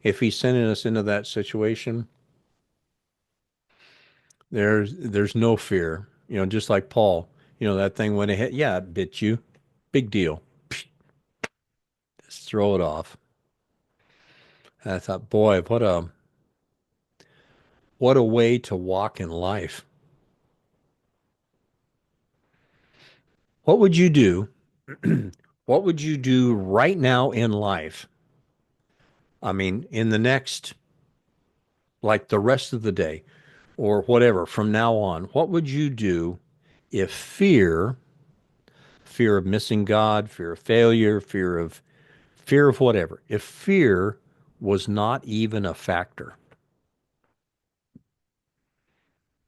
into that situation, there's no fear. Just like Paul, that thing went ahead. Yeah, it bit you. Big deal. Just throw it off. And I thought, boy, what a way to walk in life. What would you do? What would you do right now in life? I mean, in the next, like the rest of the day or whatever from now on, what would you do if fear of missing God, fear of failure, fear of whatever, if fear was not even a factor?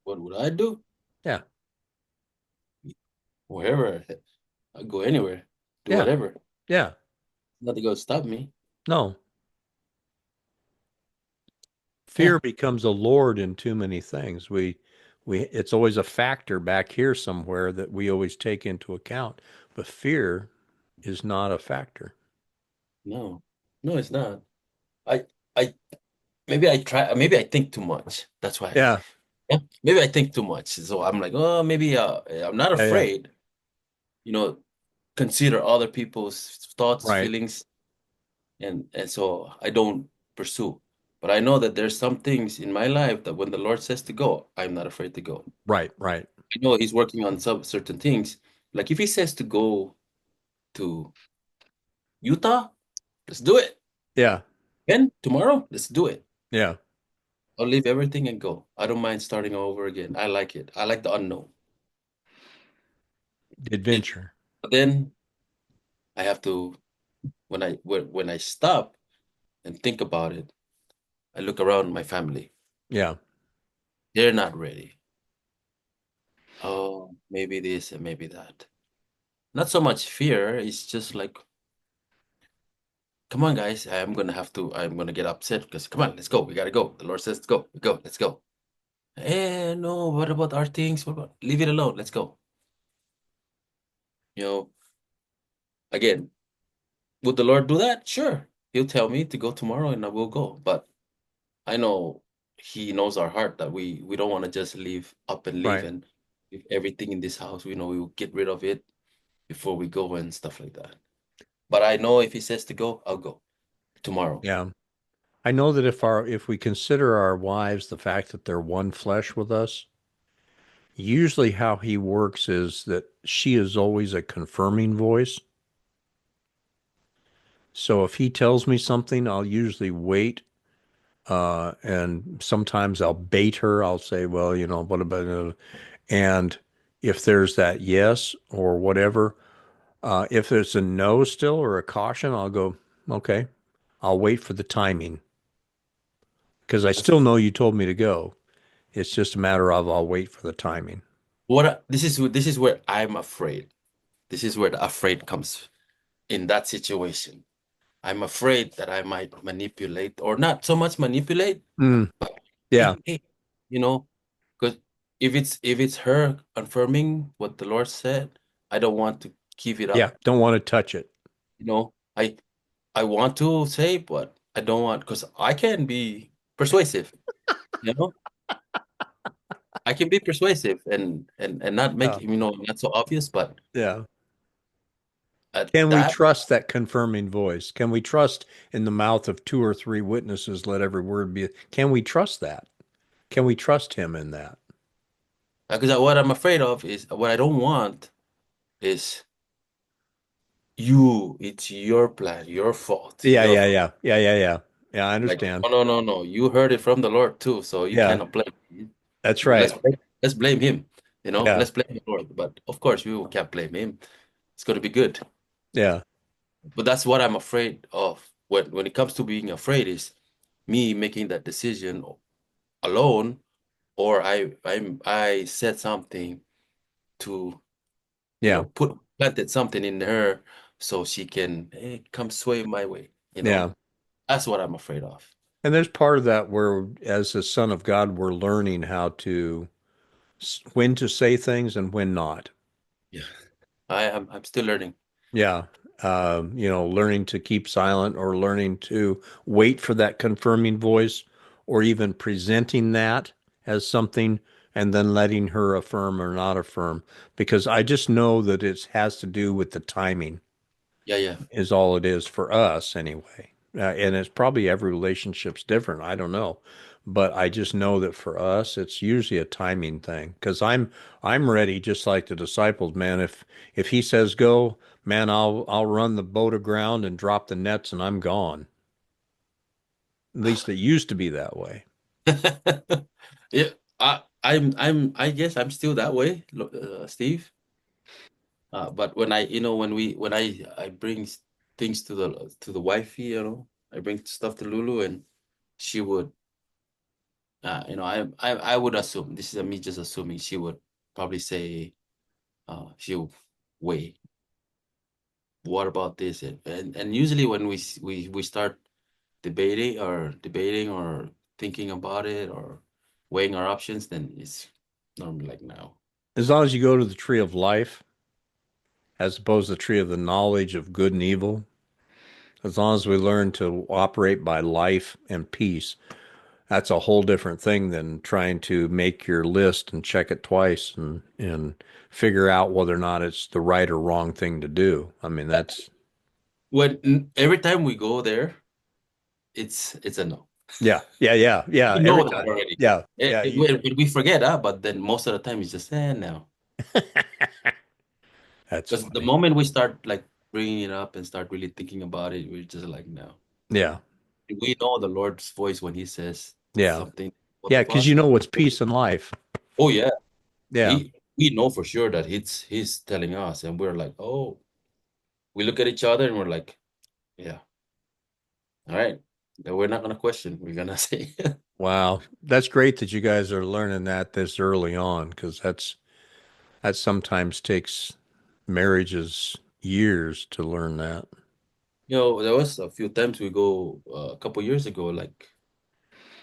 What would I do? Yeah. Wherever. I go anywhere. Do Yeah. whatever. Yeah. Nothing gonna stop me. No. Yeah. Fear becomes a lord in too many things. It's always a factor back here somewhere that we always take into account, but fear is not a factor. No. No, it's not. I I maybe I think too much. That's why. Yeah. Yeah. Maybe I think too much. So I'm like, oh, maybe I'm not Yeah. Yeah. afraid. You know, consider other people's thoughts, Right. feelings, and so I don't pursue. But I know that there's some things in my life that when the Lord says to go, I'm not afraid to go. Right. Right. I know He's working on some certain things. Like if He says to go to Utah, let's do it. Yeah. And tomorrow, let's do it. Yeah. I'll leave everything and go. I don't mind starting over again. I like it. I like the unknown. It, Adventure. but then I have to when I stop and think about it, I look around my family. Yeah. They're not ready. Oh, maybe this and maybe that. Not so much fear. It's just like, come on, guys. I'm gonna get upset because come on, let's go. We gotta go. The Lord says, go, we go, let's go. No, what about our things? What about leave it alone? Let's go. You know, again, would the Lord do that? Sure. He'll tell me to go tomorrow and I will go. But I know He knows our heart that we don't want to just leave up and leave Right. and leave everything in this house. We know we will get rid of it before we go and stuff like that. But I know if He says to go, I'll go tomorrow. Yeah. I know that if we consider our wives the fact that they're one flesh with us, usually how he works is that she is always a confirming voice. So if he tells me something, I'll usually wait. And sometimes I'll bait her. I'll say, well, what about, and if there's that yes or whatever, if there's a no still or a caution, I'll go, okay, I'll wait for the timing because I That's still know you told me to go. It's just a matter of I'll wait for the timing. this is where I'm afraid. This is where the afraid comes in that situation. I'm afraid that I might manipulate or not so much manipulate, Mm, but yeah. hey, you know, because if it's her confirming what the Lord said, I don't want to give it Yeah. up. Don't want to touch it. You know, I want to say, but I don't want because I can be persuasive. You know, I can be persuasive and not make Yeah. not so obvious, but Yeah. at Can we that trust that confirming voice? Can we trust in the mouth of two or three witnesses, let every word be? Can we trust that? Can we trust him in that? because what I'm afraid of is what I don't want is you. It's your plan, your fault, Yeah, your yeah, fault. yeah. Yeah, yeah, yeah. Yeah, I Like, understand. oh no, no, no. You heard it from the Lord too, so you Yeah, cannot blame me. that's Let's right. let's blame him. Yeah, Let's blame the Lord. But of course, we can't blame him. It's going to be good. yeah, But that's what I'm afraid of. When it comes to being afraid, is me making that decision alone, or I said something to yeah, planted something in her so she can come sway my way. yeah. That's what I'm afraid of. And there's part of that where, as a son of God, we're learning how to when to say things and when not. Yeah, I'm still learning. Yeah. Learning to keep silent or learning to wait for that confirming voice or even presenting that as something and then letting her affirm or not affirm. Because I just know that it has to do with the timing, Yeah, yeah. is all it is for us anyway. And it's probably every relationship's different. I don't know. But I just know that for us, it's usually a timing thing. Because I'm ready, just like the disciples, man. If he says go, man, I'll run the boat aground and drop the nets, and I'm gone. At least it used to be that way. Yeah, I guess I'm still that way, Steve. But when I bring things to the wifey, I bring stuff to Lulu, and she would, I would assume this is me just assuming she would probably say, she'll wait. What about this? And usually when we start debating or thinking about it or weighing our options, then it's normally like no. As long as you go to the tree of life, as opposed to the tree of the knowledge of good and evil, as long as we learn to operate by life and peace, that's a whole different thing than trying to make your list and check it twice and figure out whether or not it's the right or wrong thing to do. I mean, that's When every time we go there, it's a no. yeah, yeah, yeah, yeah. We Every know that time. already. Yeah, yeah. We forget, but then most of the time it's just no. That's Because the funny. moment we start like bringing it up and start really thinking about it, we're just like no. Yeah. we know the Lord's voice when He says Yeah. something, both Yeah, of because you us. know what's peace in life. Oh yeah, Yeah. He we know for sure that He's telling us, and we're like, oh, we look at each other and we're like, yeah, all right. Then we're not gonna question. We're gonna say, Wow. That's great that you guys are learning that this early on, because that sometimes takes marriages years to learn that. there was a few times we go a couple years ago, like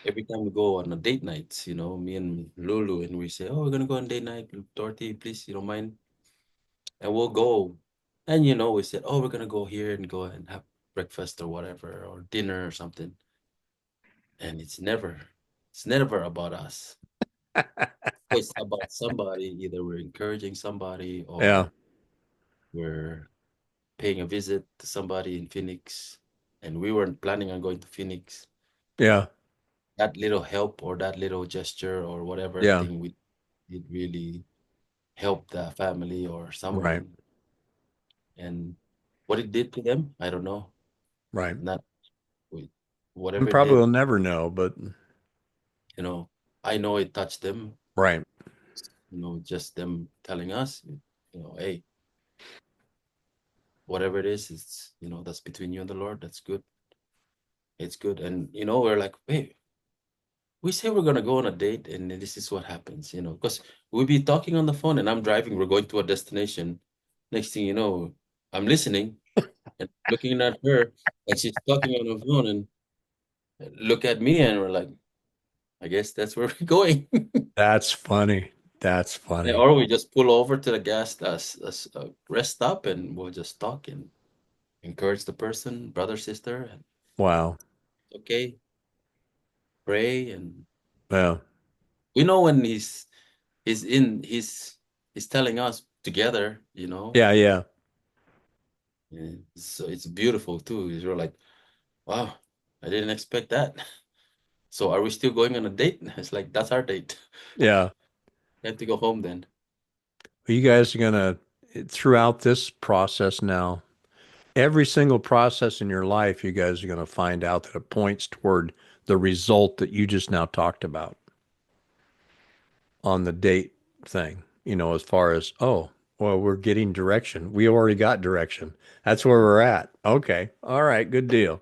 every time we go on a date night, me and Lulu, and we say, oh, we're gonna go on date night. Dorothy, please, you don't mind, and we'll go. And we said, oh, we're gonna go here and go and have breakfast or whatever, or dinner or something. And it's never about us. It's about somebody. Either we're encouraging somebody Yeah. or we're paying a visit to somebody in Phoenix, and we weren't planning on going to Phoenix. Yeah. That little help or that little gesture or whatever Yeah. thing we did really help the family or Right. someone. And what it did to them, I don't know. Right. Not with And whatever it probably did, will never know, but you know, I know it touched them, right. just them telling us, hey, whatever it is, that's between you and the Lord. That's good. It's good. And, we're like, hey, we say we're gonna go on a date, and then this is what happens, because we'll be talking on the phone, and I'm driving. We're going to a destination. Next thing you know, I'm listening and looking at her, and she's talking on the phone, and look at me, and we're like, I guess that's where we're going. That's funny. That's Yeah, funny. or we just pull over to the rest stop, and we'll just talk and encourage the person, brother, sister, and Wow. okay, pray, and Yeah. we know when he's telling us together, Yeah. Yeah. Yeah, so it's beautiful too. You're like, wow, I didn't expect that. So are we still going on a date? It's like that's our date. Yeah. I have to go home then. You guys are gonna throughout this process now, every single process in your life, you guys are gonna find out that it points toward the result that you just now talked about on the date thing. As far as, oh, well, we're getting direction. We already got direction. That's where we're at. Okay. All right. Good deal.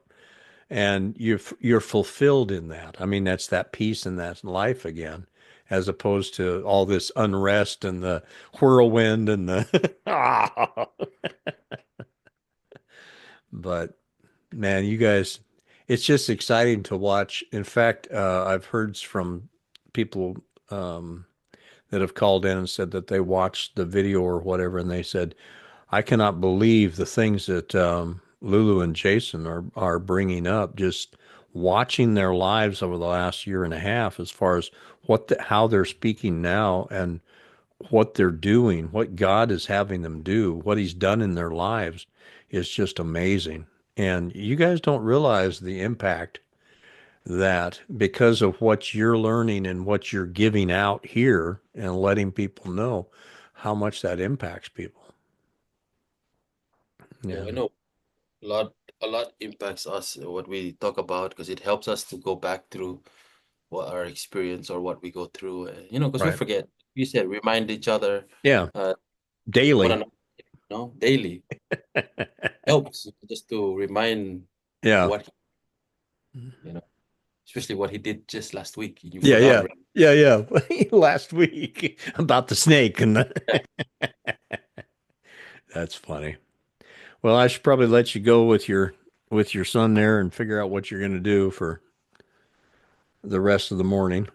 And you're fulfilled in that. I mean, that's that peace in that life again, as opposed to all this unrest and the whirlwind and the but man, you guys, it's just exciting to watch. In fact, I've heard from people um, that have called in and said that they watched the video or whatever, and they said, I cannot believe the things that Lulu and Jason are bringing up. Just watching their lives over the last year and a half, as far as how they're speaking now and what they're doing, what God is having them do, what He's done in their lives, is just amazing. And you guys don't realize the impact that because of what you're learning and what you're giving out here and letting people know how much that impacts people. Oh, Yeah. I know a lot impacts us what we talk about because it helps us to go back through what our experience or what we go through. Because we Right. forget. You said remind each other, Yeah. uh, one Daily. another, daily helps just to remind Yeah. what you know, especially what he did just last week. You Yeah. forgot Yeah. already. Yeah. Yeah. Last week about the snake and that's funny. Well, I should probably let you go with your son there and figure out what you're going to do for the rest of the morning.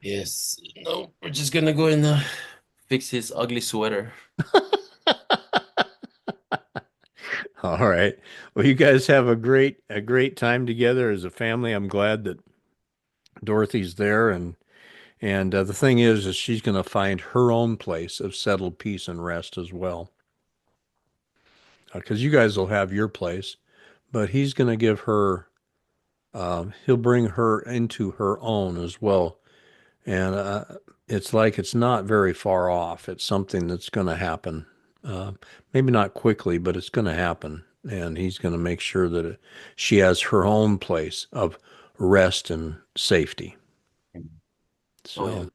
Yes. No, we're just gonna go and fix his ugly sweater. All right. Well, you guys have a great time together as a family. I'm glad that Dorothy's there and the thing is she's going to find her own place of settled peace and rest as well. Because you guys will have your place, but he's going to give her he'll bring her into her own as well. And it's like it's not very far off. It's something that's going to happen. Uh, Maybe not quickly, but it's going to happen. and he's going to make sure that she has her own place of rest and safety. Mhm. Oh yeah. So,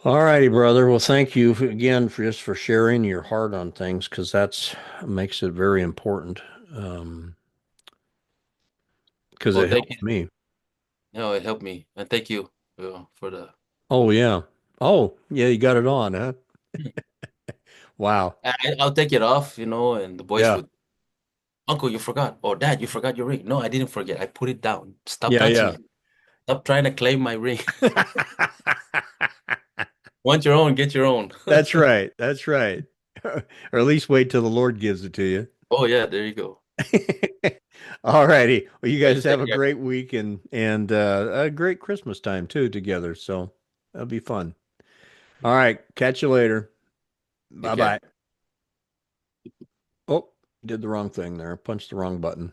all righty, brother. Well, thank you again for just for sharing your heart on things because that's makes it very important. Um, because Well, it thank you. helps me. No, it helped me, and thank you, for the Oh food. yeah. Oh yeah, you got it on, huh? Wow. I'll take it off, and the boys Yeah. would, Uncle, you forgot, or Dad, you forgot your ring. No, I didn't forget. I put it down. Stop Yeah, touching yeah. it. Stop trying to claim my ring. Want your own, get your own. That's right. That's right. Or at least wait till the Lord gives it to you. Oh yeah, there you go. All righty. Well, you Guys, guys have take a care. great week and a great Christmas time too together. So that'll be fun. All right. Catch you later. Take Bye care. bye. Oh, did the wrong thing there. Punched the wrong button.